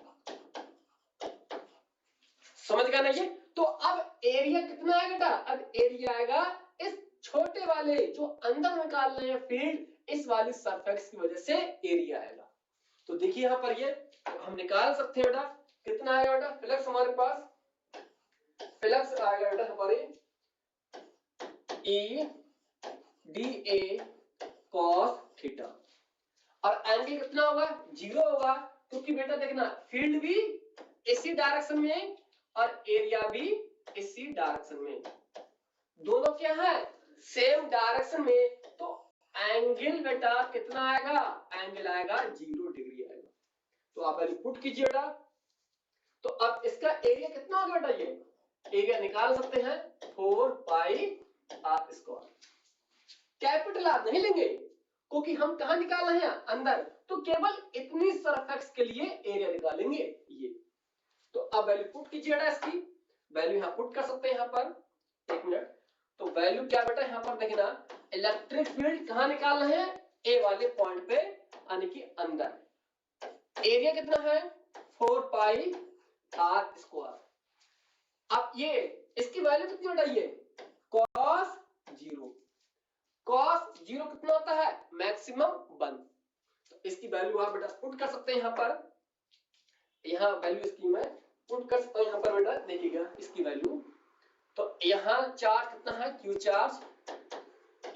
समझ गया ना ये। तो अब एरिया कितना आएगा बेटा, अब एरिया आएगा इस छोटे वाले जो अंदर निकाल रहे हैं फील्ड, इस वाली सरफेस की वजह से एरिया आएगा। तो देखिए यहां पर ये हम निकाल सकते हैं बेटा, कितना आएगा बेटा, फ्लक्स हमारे पास, फ्लक्स आएगा बेटा हमारे E D A cos theta, और एंगल कितना होगा, 0 होगा, क्योंकि बेटा देखना फील्ड भी इसी डायरेक्शन में और एरिया भी इसी डायरेक्शन में, दोनों क्या है सेम डायरेक्शन में। तो एंगल बेटा कितना आएगा, एंगल आएगा 0 डिग्री आएगा। तो आप वैल्यू पुट कीजिए बेटा। तो अब इसका एरिया कितना होगा बेटा, ये एरिया निकाल सकते हैं 4 pi r square, capital R नहीं लेंगे, क्योंकि हम कहां निकाल रहे हैं, अंदर, तो केवल इतनी सरफेक्स के लिए एरिया निकालेंगे ये। तो अब वैल्यू पुट कीजिएगा, इसकी वैल्यू यहां पुट कर सकते हैं यहां पर, एक मिनट। तो वैल्यू क्या बेटा यहां पर देखना, इलेक्ट्रिक फील्ड कहां निकाल रहे हैं, ए वाले पॉइंट पे, यानी कि अंदर। एरिया कितना है, 4 पाई आर स्क्वायर। अब ये इसकी वैल्यू कितनी बेटा, ये cos 0, cos 0 कितना होता है, मैक्सिमम 1। तो इसकी वैल्यू आप बेटा पुट कर सकते हैं यहां पर, यहां वैल्यू इसकी मैं पुट कर सकता हूं यहां पर बेटा, देखिएगा इसकी वैल्यू। तो यहां चार्ज कितना है, क्यू चार्ज,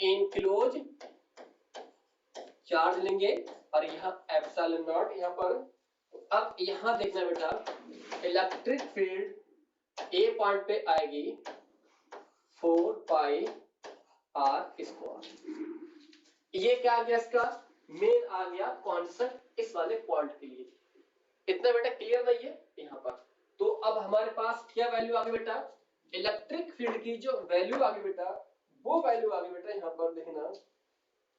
इनक्लोज चार्ज लेंगे, और यहां एप्सिलॉन नॉट यहां पर। अब यहां देखना बेटा, इलेक्ट्रिक फील्ड ए पॉइंट पे आएगी 4 पाई आर स्क्वायर। ये क्या आ गया, इसका मेन आ गया कॉन्सेप्ट इस वाले पॉइंट के लिए। इतना बेटा क्लियर नहीं है यहां पर। तो अब हमारे पास क्या वैल्यू आ गई बेटा, इलेक्ट्रिक फील्ड की जो वैल्यू आ गई बेटा, वो वैल्यू आ गई बेटा यहां पर देखना,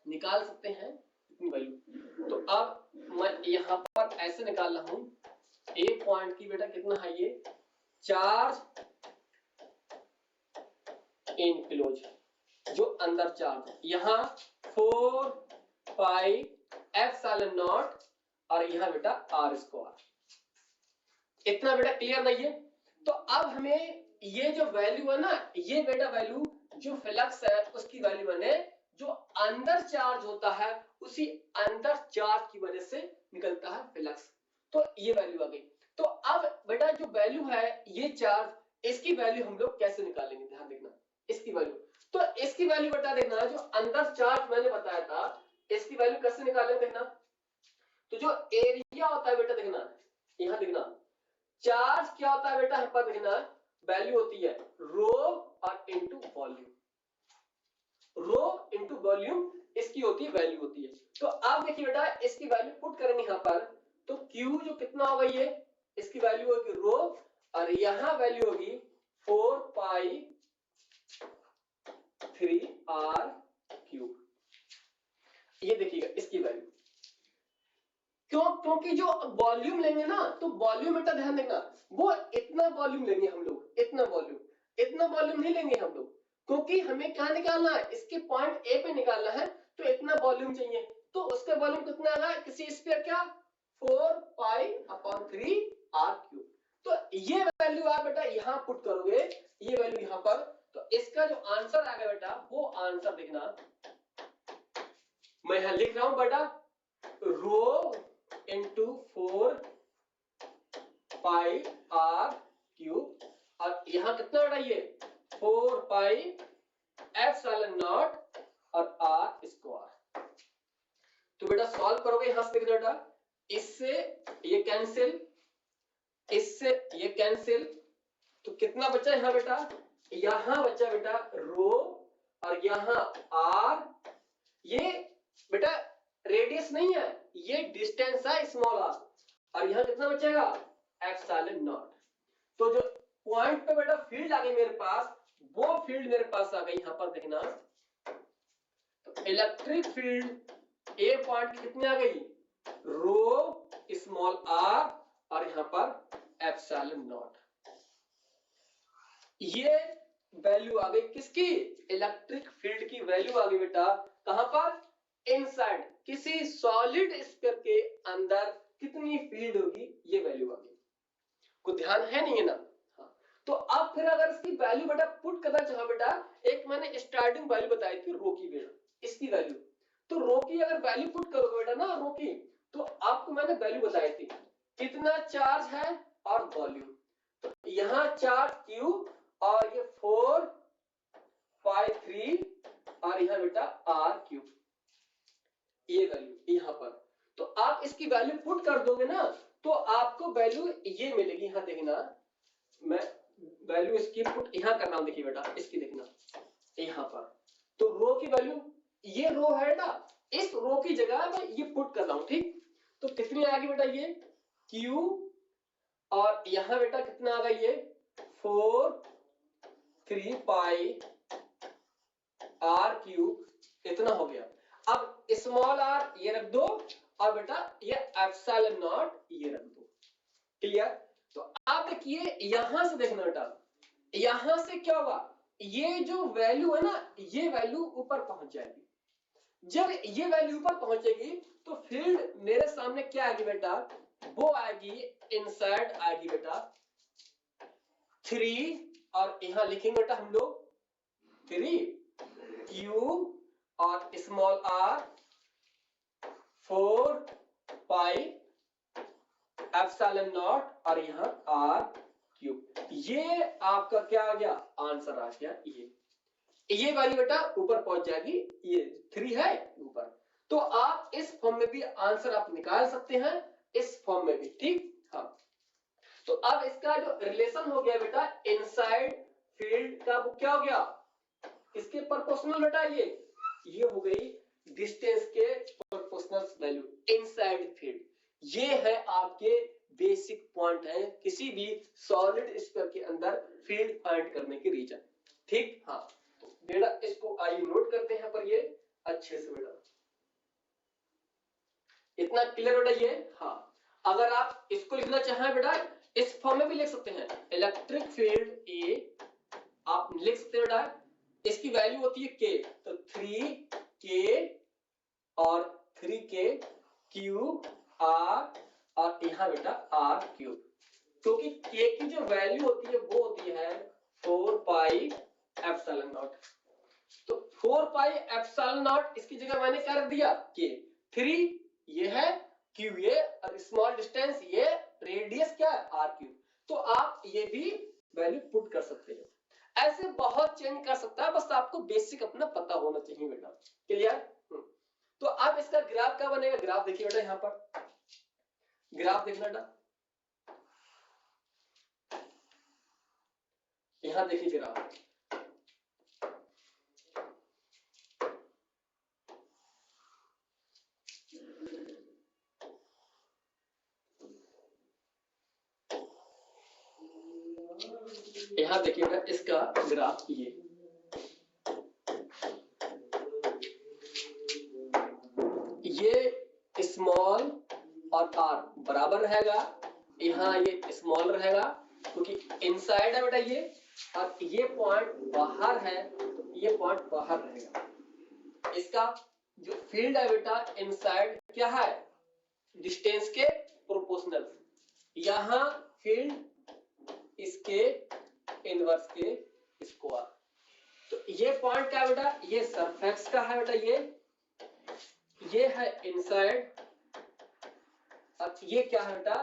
निकाल सकते हैं इतनी वैल्यू। तो अब मैं यहां पर ऐसे निकाल रहा हूं, ए पॉइंट की बेटा कितना है, ये चार्ज इनक्लोज, जो अंदर चार्ज है, यहां 4 पाई एप्सिलॉन नॉट, और यहां बेटा आर स्क्वायर। इतना बेटा क्लियर नहीं है। तो अब हमें ये जो वैल्यू है ना, ये बेटा वैल्यू जो फ्लक्स है उसकी वैल्यू बने, जो अंदर चार्ज होता है उसी अंदर चार्ज की वजह से निकलता है फ्लक्स। तो ये वैल्यू आ गई। तो अब बेटा जो वैल्यू है ये चार्ज, इसकी वैल्यू हम लोग कैसे निकालेंगे, ध्यान देखना इसकी वैल्यू। तो इसकी वैल्यू बता देखना, जो अंदर चार्ज मैंने बताया था, इसकी वैल्यू कैसे निकालेंगे देखना। तो जो एरिया होता है बेटा देखना, यहां देखना चार्ज क्या होता है बेटा, यहां पर देखना वैल्यू होती है रो और इनटू वॉल्यूम, रो इनटू वॉल्यूम इसकी होती है वैल्यू होती है। तो अब देखिए बेटा इसकी वैल्यू पुट करेंगे यहां पर, तो Q जो कितना होगा, ये इसकी वैल्यू होगी रो, और यहां वैल्यू होगी 4 पाई 3 आर क्यूब। ये देखिएगा इसकी वैल्यू, क्यों, क्योंकि जो वॉल्यूम लेंगे ना, तो वॉल्यूम बेटा ध्यान देना, वो इतना वॉल्यूम लेंगे हम लोग, इतना वॉल्यूम नहीं लेंगे हम लोग, क्योंकि हमें क्या निकालना है, इसके पॉइंट ए पे निकालना है, तो इतना वॉल्यूम चाहिए। तो उसका वॉल्यूम कितना आ रहा है किसी स्फीयर का, 4 पाई अपॉन 3 आर क्यूब। तो ये वैल्यू आप बेटा यहां पुट करोगे, ये वैल्यू यहां पर, तो इसका जो आंसर आएगा बेटा, वो आंसर देखना मैं यहां लिख रहा हूं बेटा, rho into 4 pi r cube, और यहां कितना बेटा, ये 4 पाई एप्सिलॉन नॉट और आर स्क्वायर। तो बेटा सॉल्व करोगे, यहां से देखना बेटा, इससे ये कैंसिल, इससे ये कैंसिल, तो कितना बचा यहां बेटा, यहां बचा बेटा रो, और यहां आर, ये बेटा रेडियस नहीं है, ये डिस्टेंस है स्मॉल आर, और यहां कितना बचेगा एप्सिलॉन नॉट। तो जो पॉइंट पे बेटा फील्ड आ गई मेरे पास, वो फील्ड मेरे पास आ गई यहां पर देखना। तो इलेक्ट्रिक फील्ड ए पॉइंट कितनी आ गई, रो स्मॉल आर, और यहां पर एप्सिलॉन नॉट। ये वैल्यू आ गई किसकी, इलेक्ट्रिक फील्ड की वैल्यू आ गई बेटा, कहां पर, इनसाइड, किसी सॉलिड स्फीयर के अंदर कितनी फील्ड होगी, ये वैल्यू आ गई। को ध्यान है नहीं है ना। हाँ। तो अब फिर अगर इसकी वैल्यू बेटा पुट करना चाहो बेटा, एक मैंने स्टार्टिंग वैल्यू बताई थी रो की बेटा, इसकी वैल्यू, तो रो की अगर वैल्यू पुट करोगे बेटा ना, रो की, तो आपको मैंने वैल्यू बताई थी कितना चार्ज है और वॉल्यूम। तो यहां चार्ज Q, और ये 4 पाई 3, और यहां बेटा R क्यूब, ये वैल्यू यहां पर। तो आप इसकी वैल्यू पुट कर दोगे ना, तो आपको वैल्यू ये मिलेगी। यहां देखना, मैं वैल्यू इसकी पुट यहां कर रहा हूं, देखिए बेटा इसकी देखना यहां पर, तो रो की वैल्यू, ये रो है ना, इस रो की जगह मैं ये पुट कर रहा हूं, ठीक। तो कितनी आ गई बेटा, ये Q, और यहां बेटा कितना आ गया, ये 4 3 पाई आर क्यूब, इतना हो गया। अब अब स्मॉल आर ये रख दो और बेटा ये एप्सिलॉन नॉट ये रख दो। क्लियर? तो आप देखिए यहां से देखना बेटा, यहां से क्या होगा, ये जो वैल्यू है ना ये वैल्यू ऊपर पहुंच जाएगी। जब ये वैल्यू ऊपर पहुंचेगी तो फील्ड मेरे सामने क्या आएगी बेटा, वो आएगी इनसाइड आएगी बेटा 3 और यहां लिखेंगे बेटा हम लोग 3 क्यूब और small r 4 pi epsilon naught और यहां आर क्यूब। ये आपका क्या आ गया, आंसर आ गया। ये वाली बेटा ऊपर पहुंच जाएगी, ये 3 है ऊपर। तो आप इस फॉर्म में भी आंसर आप निकाल सकते हैं, इस फॉर्म में भी। ठीक, हाँ। तो अब इसका जो रिलेशन हो गया बेटा इनसाइड फील्ड का, वो क्या हो गया, इसके प्रोपोर्शनल बेटा ये हो गई डिस्टेंस के प्रोपोर्शनल वैल्यू इनसाइड फील्ड। ये है आपके बेसिक पॉइंट है किसी भी सॉलिड स्फीयर के अंदर फील्ड फाइंड करने के रीजन। ठीक, हाँ। तो बेटा इसको आइए नोट करते हैं पर ये अच्छे से बेटा, इतना क्लियर बेटा ये, हाँ। अगर आप इसको लिखना चाहें बेटा इस फॉर्म में भी लिख सकते हैं, इलेक्ट्रिक फील्ड ए आप लिख सकते हैं बेटा, इसकी वैल्यू होती है के, तो 3k और 3k क्यूब आर और यहां बेटा आर क्यूब, क्योंकि के की जो वैल्यू होती है वो होती है 4 पाई एप्सिलॉन नॉट। तो 4 पाई एप्सिलॉन नॉट इसकी जगह मैंने कर दिया के, 3 ये है, क्यू ये और स्मॉल डिस्टेंस ये, रेडियस क्या है आर क्यूब। तो आप ये भी वैल्यू पुट कर सकते हैं, ऐसे बहुत चेंज कर सकता है, बस आपको बेसिक अपना पता होना चाहिए बेटा। क्लियर? तो अब इसका ग्राफ क्या बनेगा, ग्राफ देखिए बेटा, यहां पर ग्राफ देखना बेटा, यहां देखिए ग्राफ। यहां देखिए बेटा इसका ग्राफ ये स्मॉल और आर बराबर रहेगा, यहाँ ये स्मॉल रहेगा क्योंकि इनसाइड है बेटा ये, और ये पॉइंट बाहर है तो ये पॉइंट बाहर रहेगा। इसका जो फील्ड है बेटा इनसाइड क्या है, डिस्टेंस के प्रोपोर्शनल, यहां फील्ड इसके इनवर्स के स्क्वायर। तो ये पॉइंट क्या है बेटा, ये सरफेस का है बेटा, ये है इनसाइड और ये क्या है बेटा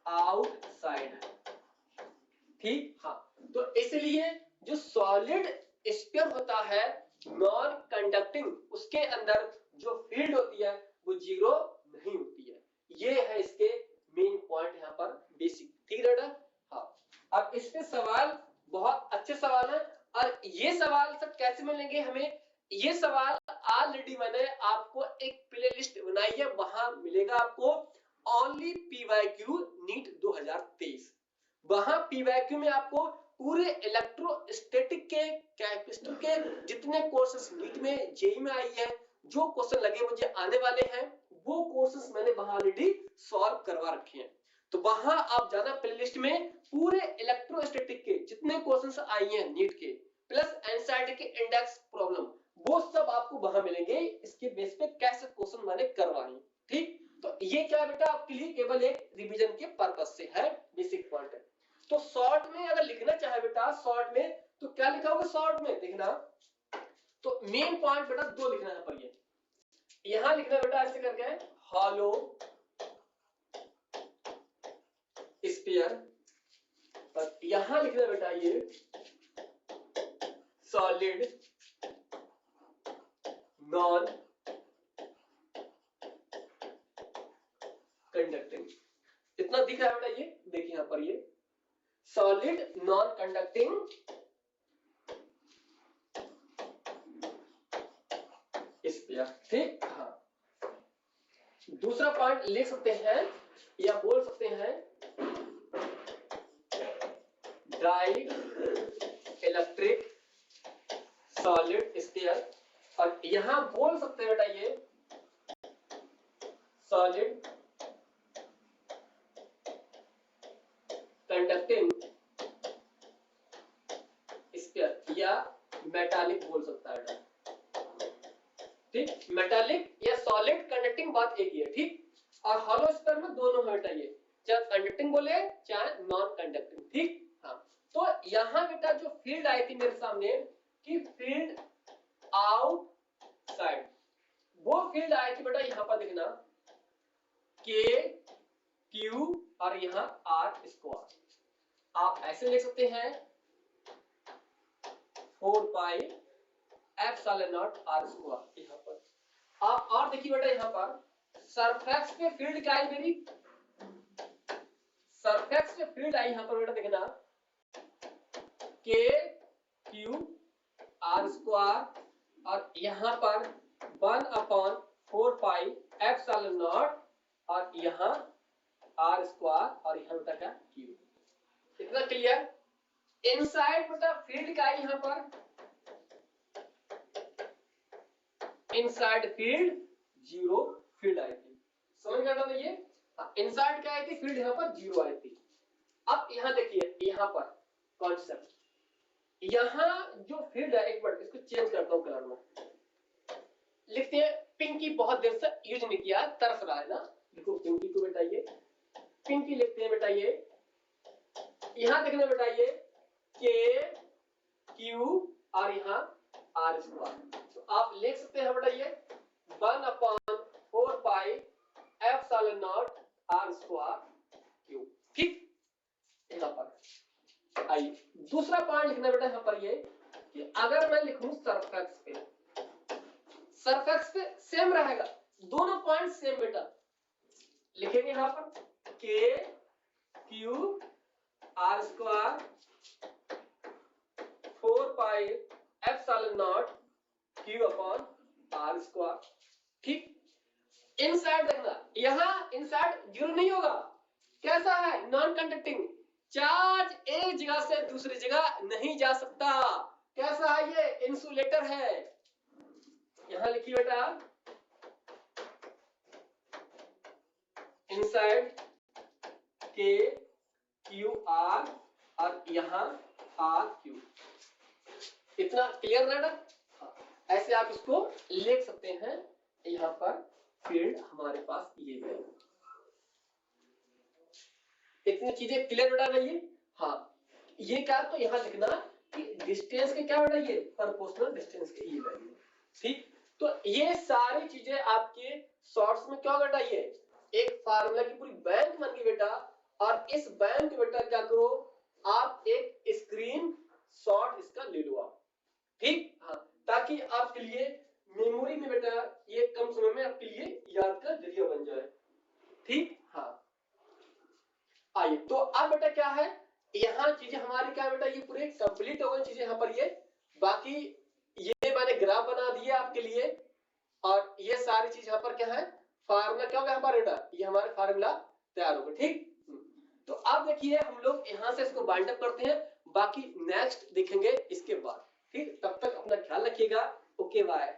आउटसाइड है। ठीक, हाँ। तो इसलिए जो सॉलिड स्फीयर होता है नॉन कंडक्टिंग, उसके अंदर जो फील्ड होती है वो जीरो नहीं होती है। ये है इसके मेन पॉइंट यहाँ पर बेसिक। ठीक है बेटा, हाँ। अब इस पे सवाल बहुत अच्छे सवाल है, और ये सवाल सब कैसे मिलेंगे हमें, ये सवाल ऑलरेडी मैंने आपको एक प्लेलिस्ट बनाई है, वहां मिलेगा आपको ओनली पीवाईक्यू नीट 2023। वहां पीवाईक्यू में आपको पूरे इलेक्ट्रोस्टैटिक के कैपेसिटर के जितने कोर्सेस नीट में जेई में आई है, जो क्वेश्चन लगे मुझे आने वाले हैं, वो कोर्सेस मैंने वहां ऑलरेडी सॉल्व करवा रखे हैं। तो वहां आप जाना प्लेलिस्ट में, पूरे इलेक्ट्रोस्टैटिक के जितने क्वेश्चंस आई हैं नीट के प्लस एनसीईआरटी के इंडेक्स प्रॉब्लम, वो सब आपको वहां मिलेंगे, इसके बेस पे कैसे क्वेश्चन मैंने करवाए। ठीक, तो ये क्या बेटा आपके लिए केवल एक रिवीजन के पर्पस से है, बेसिक पॉइंट है। तो शॉर्ट में अगर लिखना चाहे बेटा, शॉर्ट में तो क्या लिखा होगा शॉर्ट में देखना, तो मेन पॉइंट बेटा 2 लिखना है पर, ये यहां लिखना बेटा ऐसे करके हॉलो स्फीयर, और यहां लिखना बेटा ये सॉलिड नॉन कंडक्टिंग। इतना दिख रहा है बेटा, ये देखिए यहां पर ये सॉलिड नॉन कंडक्टिंग स्फीयर। ठीक, हाँ। दूसरा पॉइंट लिख सकते हैं या बोल सकते हैं डाई इलेक्ट्रिक सॉलिड स्फीयर, और यहां बोल सकते हैं बेटा ये सॉलिड कंडक्टिंग स्फीयर या मेटालिक बोल सकता है, ठीक। मेटालिक या सॉलिड कंडक्टिंग बात एक ही है, ठीक। और हॉलो स्फीयर में दोनों है बेटा, ये चाहे कंडक्टिंग बोले चाहे नॉन कंडक्टिंग, ठीक। हाँ, तो यहाँ बेटा जो फील्ड आई थी मेरे सामने कि फील्ड आउटसाइड, वो फील्ड आई थी बेटा यहाँ पर देखना के क्यू और यहाँ आर स्क्वायर। आप ऐसे लिख सकते हैं 4 pi epsilon naught r square. यहाँ पर आप और देखिए बेटा, यहाँ पर सरफेस पे फील्ड क्या है मेरी, सरफेस पे फील्ड आई यहाँ पर बेटा देखना के क्यू आर स्क्वायर और यहाँ पर 1/4 पाई एप्सिलॉन नॉट और यहाँ आर स्क्वायर और यहाँ बेटा क्या क्यू। इतना क्लियर। इनसाइड बेटा फील्ड क्या है यहाँ पर, इनसाइड फील्ड 0 फील्ड आई थी, समझ में आ रहा है ये। इनसाइड क्या आई थी, फील्ड यहाँ पर 0 आई थी। अब यहाँ देखिए, यहाँ पर कॉन्सेप्ट, यहाँ जो फील्ड है, एक मिनट इसको चेंज करता हूँ कलर में, लिखते हैं पिंकी, बहुत देर से यूज नहीं किया, तरस रहा है ना, देखो पिंकी को बेटा, ये पिंकी लिखते हैं बेटा, ये यहाँ देखना बेटा, ये के क्यू और यहाँ आर स्क्वायर। तो आप लिख सकते हैं बेटा ये 1/4 pi epsilon naught r square q, ठीक। यहाँ पर आइए दूसरा पॉइंट लिखना बेटा, यहाँ पर ये कि अगर मैं लिखूं सरफेस पे, सरफेस पे सेम रहेगा, दोनों पॉइंट सेम बेटा, लिखेंगे यहाँ पर के q r square 4 pi epsilon naught q upon r square, ठीक। इनसाइड देखना, यहाँ इनसाइड 0 नहीं होगा, कैसा है, नॉन कंडक्टिंग, चार्ज एक जगह से दूसरी जगह नहीं जा सकता, कैसा है ये, इंसुलेटर है। यहां लिखिए बेटा इनसाइड के क्यू आर और यहां आर क्यू। इतना क्लियर ना बेटा, ऐसे आप इसको लिख सकते हैं। यहां पर फील्ड हमारे पास ये है, इतनी चीजें क्लियर बेटा रहिए। हाँ, ये क्या, तो यहां लिखना कि डिस्टेंस के क्या बेटा, ये प्रोपोर्शनल डिस्टेंस के ये वैल्यू, ठीक। तो ये सारी चीजें आपके शॉर्ट्स में क्या बेटा, ये एक फार्मूला की पूरी बैंक बन गई बेटा। और इस बैंक बेटा क्या करो, आप एक स्क्रीन शॉट इसका ले लो आप, ठीक। हाँ, ताकि आपके लिए मेमोरी में बेटा ये कम समय में आपके लिए याद का जरिया बन जाए, ठीक। हाँ, आइए तो अब बेटा क्या है, यहाँ चीजें हमारी क्या बेटा, ये पूरे कंप्लीट हो गई चीजें यहाँ पर, ये बाकी ये मैंने ग्राफ बना दिए आपके लिए, और ये सारी चीज यहाँ पर क्या है, फार्मूला क्या होगा हमारा बेटा, ये हमारा फार्मूला तैयार होगा, ठीक। तो अब देखिए हम लोग यहाँ से इसको बाइंड अप करते हैं, बाकी नेक्स्ट देखेंगे इसके बाद, ठीक। तब तक अपना ख्याल रखिएगा, ओके बाय।